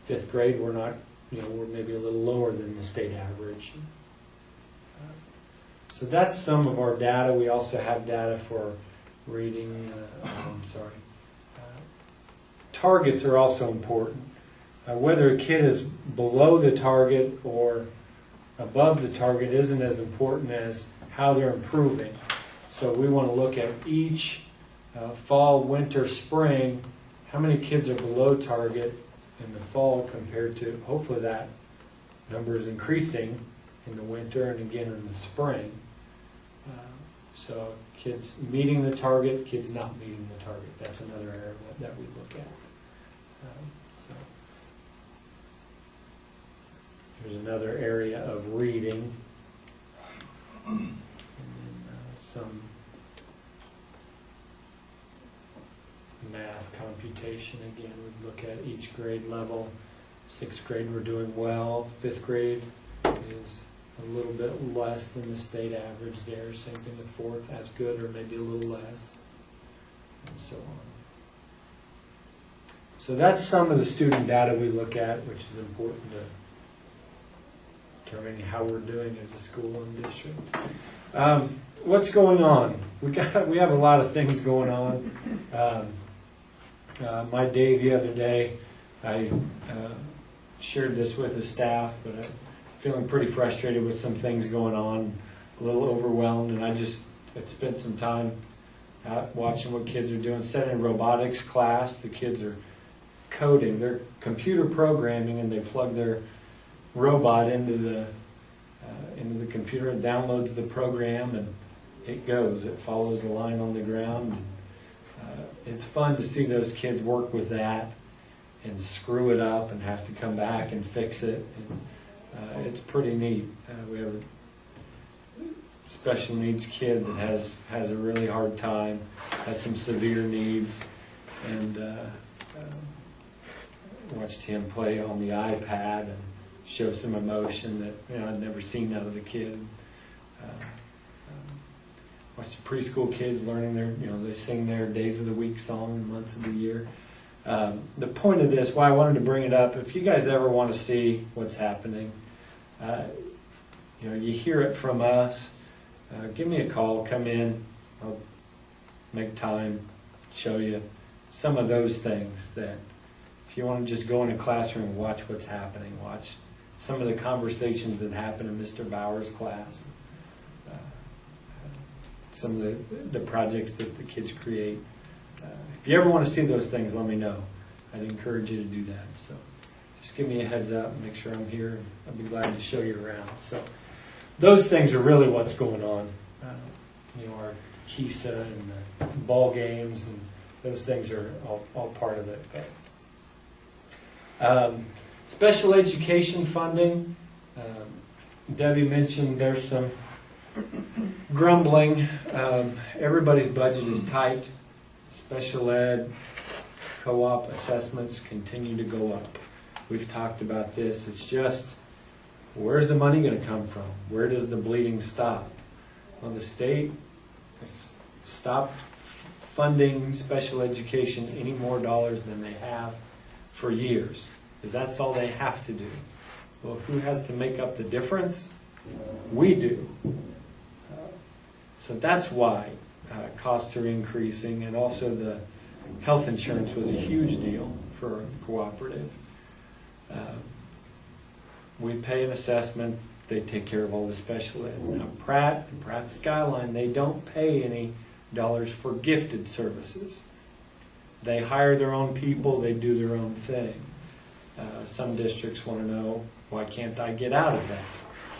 5th grade, we're not, we're maybe a little lower than the state average. So that's some of our data. We also have data for reading, targets are also important. Whether a kid is below the target or above the target isn't as important as how they're improving. So we want to look at each fall, winter, spring, how many kids are below target in the fall compared to, hopefully that number is increasing in the winter and again in the spring. So kids meeting the target, kids not meeting the target. That's another area that we look at. So here's another area of reading. And then, some math computation. Again, we look at each grade level. 6th grade we're doing well. 5th grade is a little bit less than the state average there. Same thing with 4th, as good or maybe a little less, and so on. So that's some of the student data we look at, which is important to determining how we're doing as a school and district. What's going on? We have a lot of things going on. My day the other day, I shared this with the staff, but I'm feeling pretty frustrated with some things going on, a little overwhelmed, and I spent some time out watching what kids are doing. Set in a robotics class, the kids are coding, they're computer programming, and they plug their robot into the computer and downloads the program, and it goes. It follows the line on the ground. It's fun to see those kids work with that and screw it up and have to come back and fix it. And, it's pretty neat. We have a special needs kid that has a really hard time, has some severe needs, and watched him play on the iPad and show some emotion that I'd never seen out of the kid. Watched the preschool kids learning they sing their days of the week song and months of the year. The point of this, why I wanted to bring it up, if you guys ever want to see what's happening, you hear it from us, give me a call, come in, I'll make time, show you some of those things that if you want to just go in a classroom and watch what's happening, watch some of the conversations that happen in Mr. Bauer's class, some of the projects that the kids create. If you ever want to see those things, let me know. I'd encourage you to do that. So just give me a heads up and make sure I'm here, and I'll be glad to show you around. So those things are really what's going on. Our KISA and the ball games, and those things are all part of it. Special education funding. Debbie mentioned there's some grumbling. Everybody's budget is tight. Special ed, co-op assessments continue to go up. We've talked about this. It's just, where's the money going to come from? Where does the bleeding stop? Well, the state has stopped funding special education any more dollars than they have for years, because that's all they have to do. Well, who has to make up the difference? We do. So that's why costs are increasing, and also the health insurance was a huge deal for a cooperative. We pay an assessment, they take care of all the special ed. Now Pratt and Pratt Skyline, they don't pay any dollars for gifted services. They hire their own people, they do their own thing. Some districts want to know, why can't I get out of that?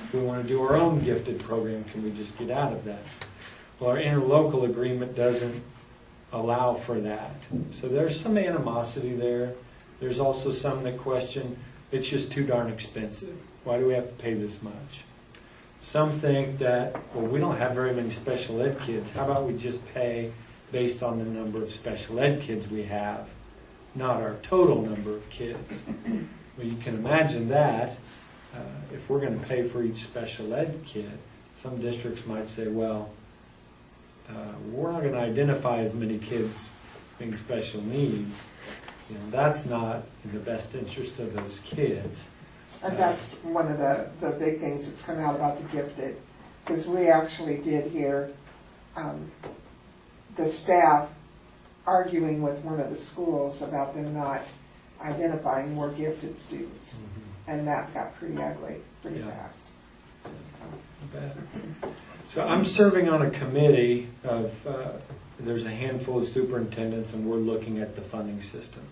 If we want to do our own gifted program, can we just get out of that? Well, our interlocal agreement doesn't allow for that. So there's some animosity there. There's also some that question, it's just too darn expensive. Why do we have to pay this much? Some think that, well, we don't have very many special ed kids. How about we just pay based on the number of special ed kids we have, not our total number of kids. Well, you can imagine that if we're going to pay for each special ed kid, some districts might say, well, we're not going to identify as many kids being special needs. That's not in the best interest of those kids. And that's one of the big things that's come out about the gifted, because we actually did hear the staff arguing with one of the schools about them not identifying more gifted students, and that got pretty ugly pretty Yeah. fast. So I'm serving on a committee of, there's a handful of superintendents, and we're looking at the funding system.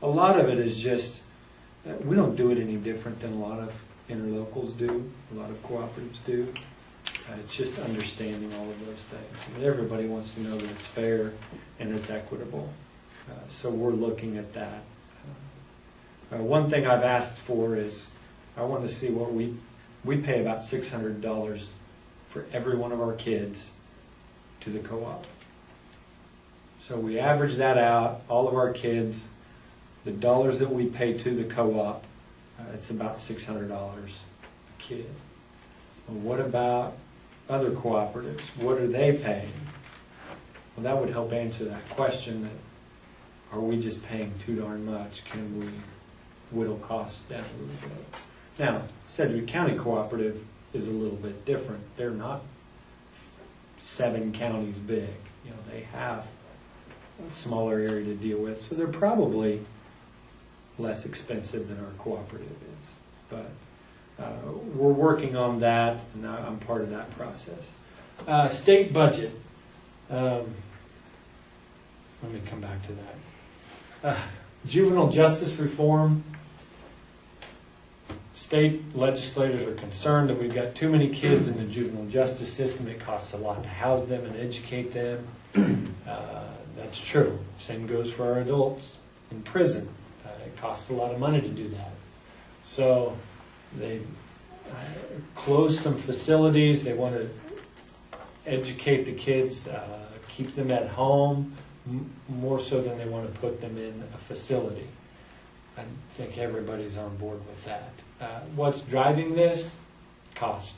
A lot of it is just, we don't do it any different than a lot of interlocals do, a lot of cooperatives do. It's just understanding all of those things. I mean, everybody wants to know that it's fair and it's equitable. So we're looking at that. One thing I've asked for is, I want to see what we pay about $600 for every one of our kids to the co-op. So we average that out, all of our kids, the dollars that we pay to the co-op, it's about $600 a kid. Well, what about other cooperatives? What are they paying? Well, that would help answer that question, that are we just paying too darn much? Can we whittle costs down a little bit? Now, Sedgwick County Cooperative is a little bit different. They're not 7 counties big. They have a smaller area to deal with, so they're probably less expensive than our cooperative is. But we're working on that, and I'm part of that process. State budget. Let me come back to that. Juvenile justice reform. State legislators are concerned that we've got too many kids in the juvenile justice system. It costs a lot to house them and educate them. That's true. Same goes for our adults in prison. It costs a lot of money to do that. So they close some facilities. They want to educate the kids, keep them at home, more so than they want to put them in a facility. I think everybody's on board with that. What's driving this? Cost.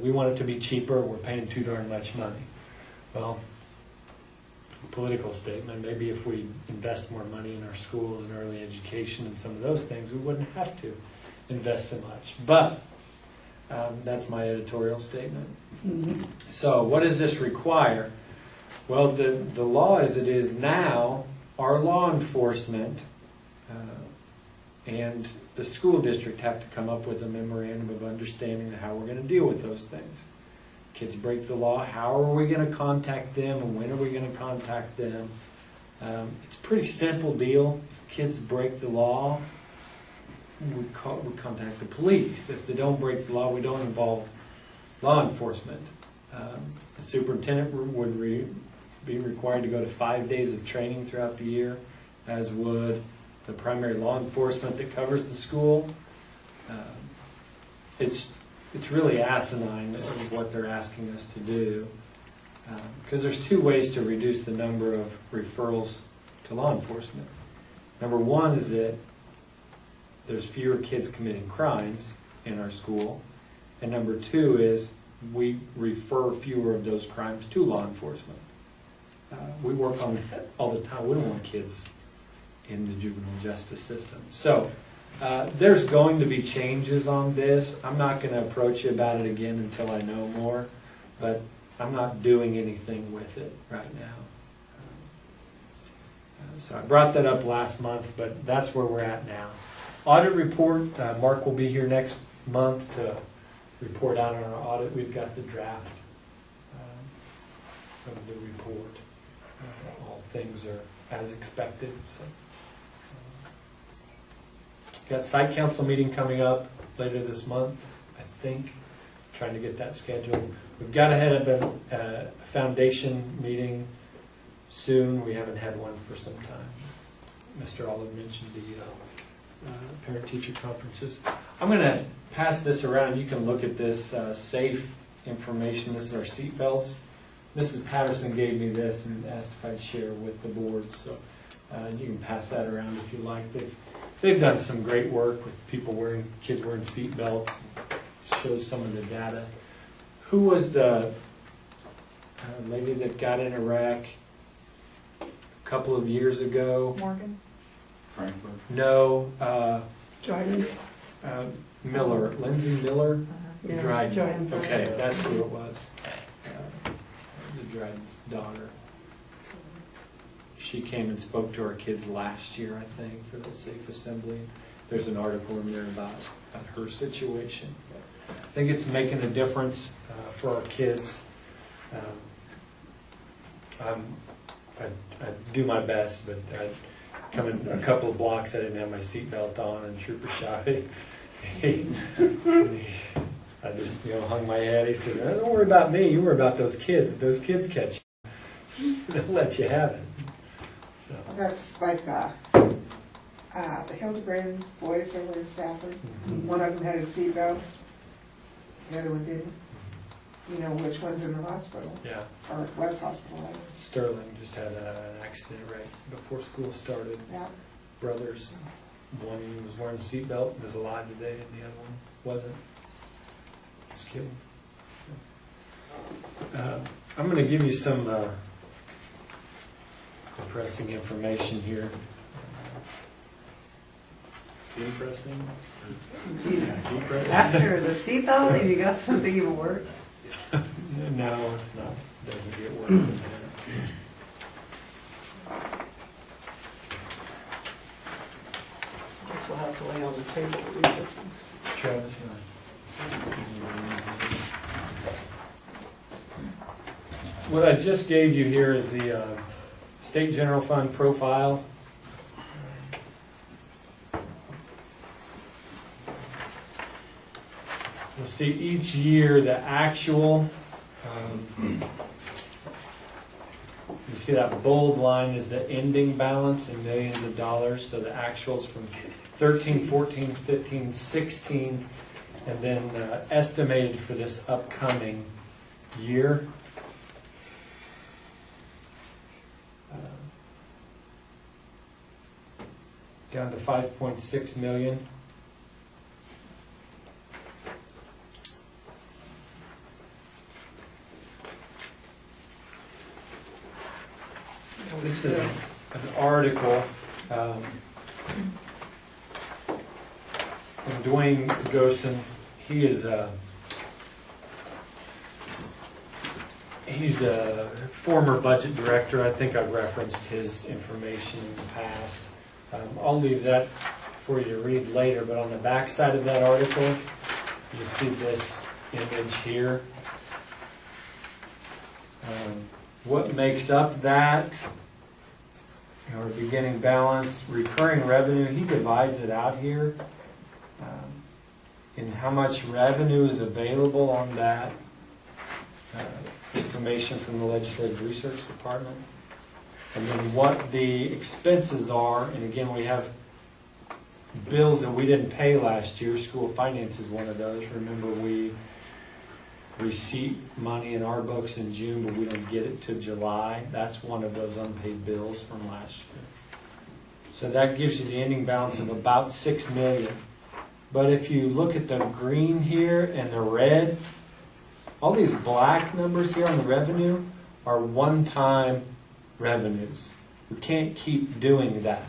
We want it to be cheaper. We're paying too darn much money. Well, political statement, maybe if we invest more money in our schools and early education and some of those things, we wouldn't have to invest so much. But that's my editorial statement. Mhm. So what does this require? Well, the law as it is now, our law enforcement and the school district have to come up with a memorandum of understanding of how we're going to deal with those things. Kids break the law, how are we going to contact them, and when are we going to contact them? It's a pretty simple deal. If kids break the law, we contact the police. If they don't break the law, we don't involve law enforcement. The superintendent would be required to go to 5 days of training throughout the year, as would the primary law enforcement that covers the school. It's really asinine of what they're asking us to do, because there's 2 ways to reduce the number of referrals to law enforcement. Number one is that there's fewer kids committing crimes in our school, and number 2 is we refer fewer of those crimes to law enforcement. We work on that all the time. We don't want kids in the juvenile justice system. So there's going to be changes on this. I'm not going to approach you about it again until I know more, but I'm not doing anything with it right now. So I brought that up last month, but that's where we're at now. Audit report, Mark will be here next month to report out on our audit. We've got the draft of the report. All things are as expected. So, got site council meeting coming up later this month, I think. Trying to get that scheduled. We've got to head up a foundation meeting soon. We haven't had one for some time. Mr. Olive mentioned the parent-teacher conferences. I'm going to pass this around. You can look at this safe information. This is our seat belts. Mrs. Patterson gave me this and asked if I'd share with the board, so you can pass that around if you like. They've done some great work with kids wearing seat belts. Shows some of the data. Who was the lady that got in a wreck a couple of years ago? Morgan? Franklin. No, Jordan? Miller, Lindsay Miller. Yeah, Dryden. Jordan. Okay, that's who it was. The Dryden's daughter. She came and spoke to our kids last year, I think, for the Safe Assembly. There's an article in there about her situation. I think it's making a difference for our kids. I do my best, but I come in a couple of blocks, I didn't have my seatbelt on, and Trooper Shy, I just hung my head. He said, "Don't worry about me. You worry about those kids. If those kids catch you, they'll let you have it." So. That's like the Hildebrand boys over in Stafford. One of them had a seatbelt, the other one didn't. You know which one's in the hospital, Yeah. or was hospitalized. Sterling just had an accident right before school started. Yeah. Brothers, one was wearing a seatbelt, was alive today, and the other one wasn't. It's killed. I'm going to give you some depressing information here. Depressing? Depressing? After the seatbelt, have you got something even worse? No, it's not. It doesn't get worse than that. Guess we'll have to lay on the table to read this one. Travis, what I just gave you here is the State General Fund profile. You'll see each year the actual. You see that bold line is the ending balance in millions of dollars. So the actuals from 13, 14, 15, 16, and then estimated for this upcoming year. Down to 5.6 million. This is an article from Dwayne Gosen. He's a former budget director. I think I've referenced his information in the past. I'll leave that for you to read later, but on the back side of that article, you see this image here. What makes up that? Our beginning balance, recurring revenue, he divides it out here in how much revenue is available on that information from the Legislative Research Department. And then what the expenses are, and again, we have bills that we didn't pay last year. School finance is one of those. Remember, we receipt money in our books in June, but we don't get it till July. That's one of those unpaid bills from last year. So that gives you the ending balance of about $6 million. But if you look at the green here and the red, all these black numbers here on the revenue are one-time revenues. We can't keep doing that.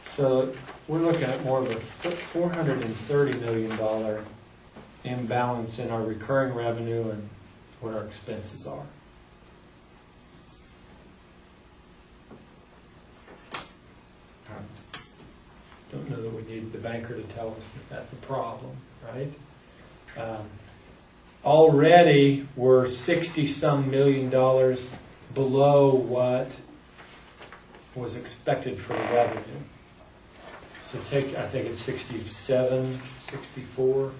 So we're looking at more of a $430 million imbalance in our recurring revenue and what our expenses are. Don't know that we need the banker to tell us that that's a problem, right? Already we're 60-some million dollars below what was expected for the revenue. So take, I think it's 67, 64.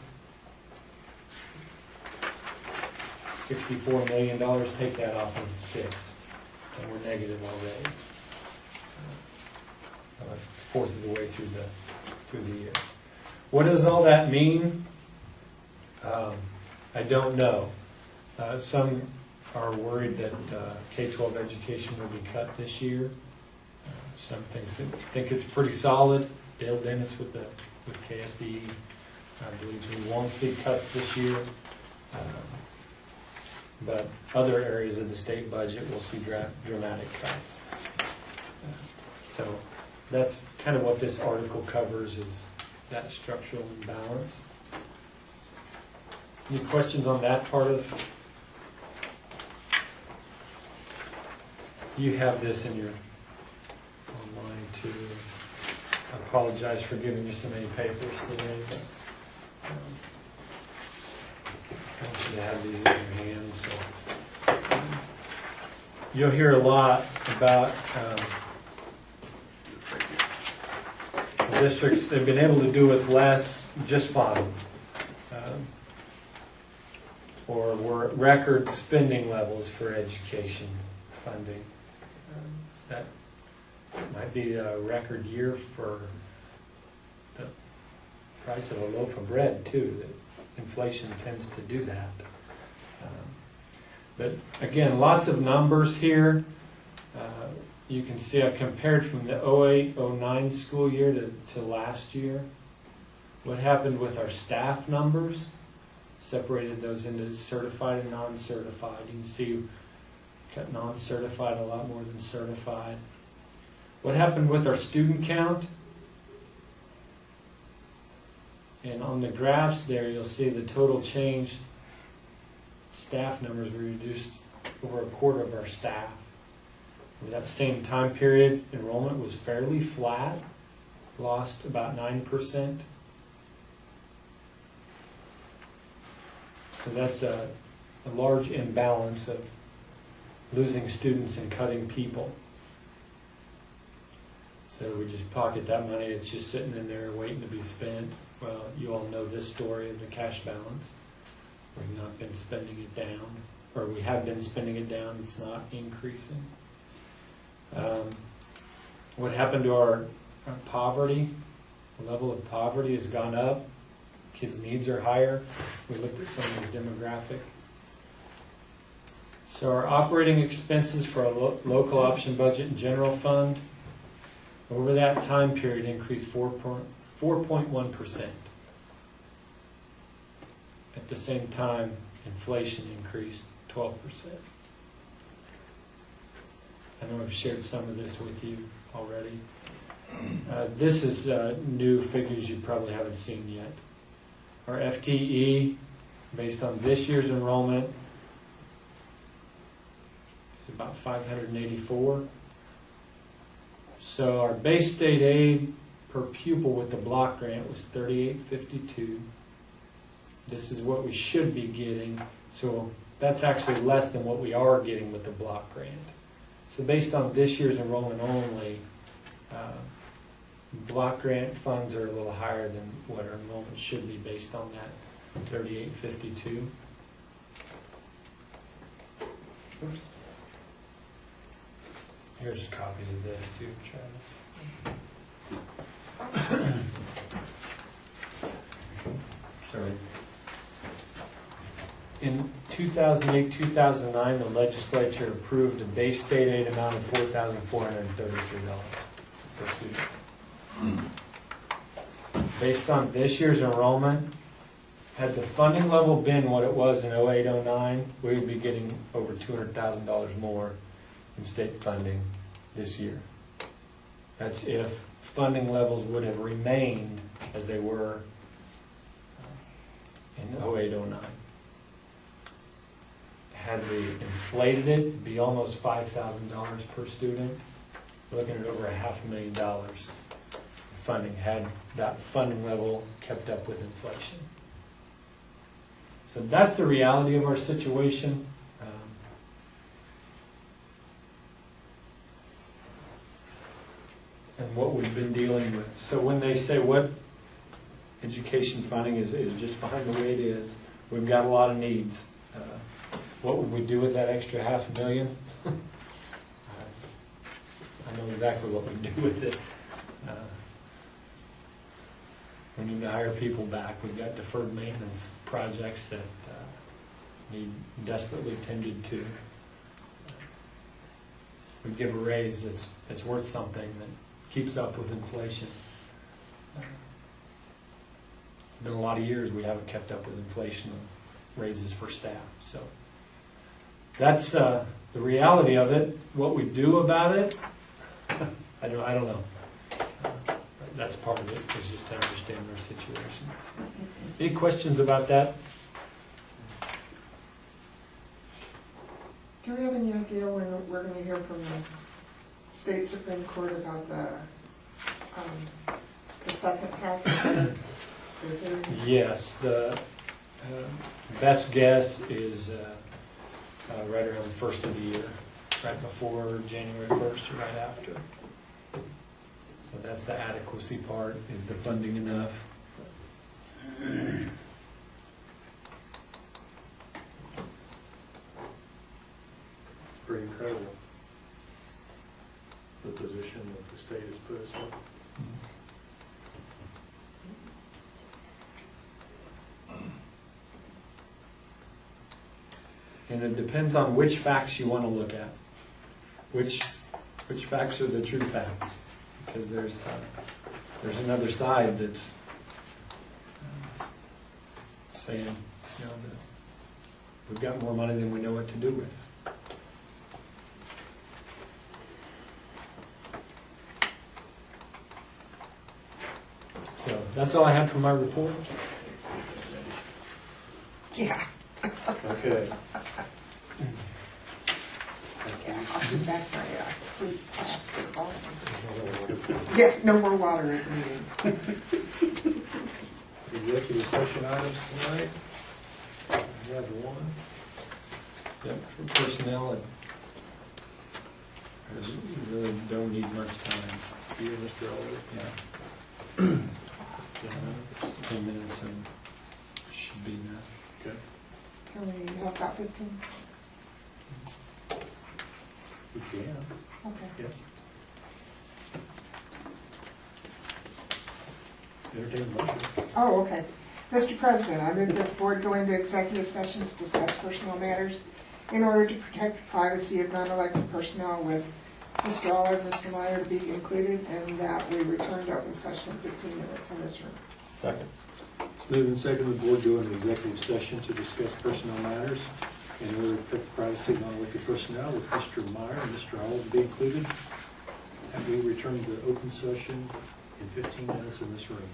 $64 million, take that off of 6, and we're negative already. A fourth of the way through the year. What does all that mean? I don't know. Some are worried that K-12 education will be cut this year. Some think it's pretty solid. Dale Dennis with KSDE believes we won't see cuts this year. But other areas of the state budget will see dramatic cuts. So that's kind of what this article covers, is that structural imbalance. Any questions on that part of? You have this in your online too. I apologize for giving you so many papers today, but I want you to have these in your hands. So. You'll hear a lot about the districts. They've been able to do with less just fine. Or we're at record spending levels for education funding. That might be a record year for the price of a loaf of bread too. That inflation tends to do that. But again, lots of numbers here. You can see I compared from the 08-09 school year to last year. What happened with our staff numbers? Separated those into certified and non-certified. You can see cut non-certified a lot more than certified. What happened with our student count? And on the graphs there, you'll see the total change. Staff numbers were reduced over a quarter of our staff. Over that same time period, enrollment was fairly flat, lost about 9%. So that's a large imbalance of losing students and cutting people. So we just pocket that money, it's just sitting in there waiting to be spent. Well, you all know this story of the cash balance. We've not been spending it down, or we have been spending it down, it's not increasing. What happened to our poverty? The level of poverty has gone up. Kids' needs are higher. We looked at some of the demographic. So our operating expenses for our local option budget and general fund over that time period increased 4.1%. At the same time, inflation increased 12%. I know I've shared some of this with you already. This is new figures you probably haven't seen yet. Our FTE, based on this year's enrollment, is about 584. So our base state aid per pupil with the block grant was $38.52. This is what we should be getting. So that's actually less than what we are getting with the block grant. So based on this year's enrollment only, block grant funds are a little higher than what our enrollment should be based on that $38.52. Oops. Here's copies of this too, Travis. Sorry. In 2008-2009, the legislature approved a base state aid amount of $4,433 per student. Based on this year's enrollment, had the funding level been what it was in 08-09, we would be getting over $200,000 more in state funding this year. That's if funding levels would have remained as they were in 08-09. Had we inflated it, it'd be almost $5,000 per student. We're looking at over $500,000 funding had that funding level kept up with inflation. So that's the reality of our situation. And what we've been dealing with. So when they say what education funding is just fine the way it is, we've got a lot of needs. What would we do with that extra $500,000? I know exactly what we do with it. We need to hire people back. We've got deferred maintenance projects that need desperately tended to. We give a raise that's worth something, that keeps up with inflation. It's been a lot of years we haven't kept up with inflation on raises for staff. So that's the reality of it. What we do about it, I don't know. That's part of it, is just to understand our situation. Any questions about that? Do we have any idea when we're going to hear from the state Supreme Court about the second half of the hearing? Yes, the best guess is right around the first of the year, right before January 1st or right after. So that's the adequacy part. Is the funding enough? Pretty incredible, the position that the state has put us in. And it depends on which facts you want to look at. Which facts are the true facts? Because there's another side that's saying, you know, that we've got more money than we know what to do with. So that's all I have for my report. Yeah. Okay. I'll be back my fruit plastic bottle. Yeah, no more water at meetings. Executive session items tonight. We have one. Yep, for personnel, we really don't need much time. You, Mr. Elder. Yeah. 10 minutes and should be enough. Okay. Can we have about 15? We can, Okay. yes. Entertain the motion. Oh, okay. Mr. President, I move that the board go into executive session to discuss personal matters in order to protect the privacy of non-elected personnel, with Mr. Aller and Mr. Meyer to be included, and that we return to open session in 15 minutes in this room. Second. It's moved and seconded the board go into executive session to discuss personnel matters in order to protect the privacy of non-elected personnel, with Mr. Meyer and Mr. Aller to be included. And we return to open session in 15 minutes in this room.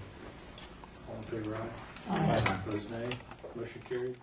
All in favor, aye? Aye. Opposed, nay. Motion carried.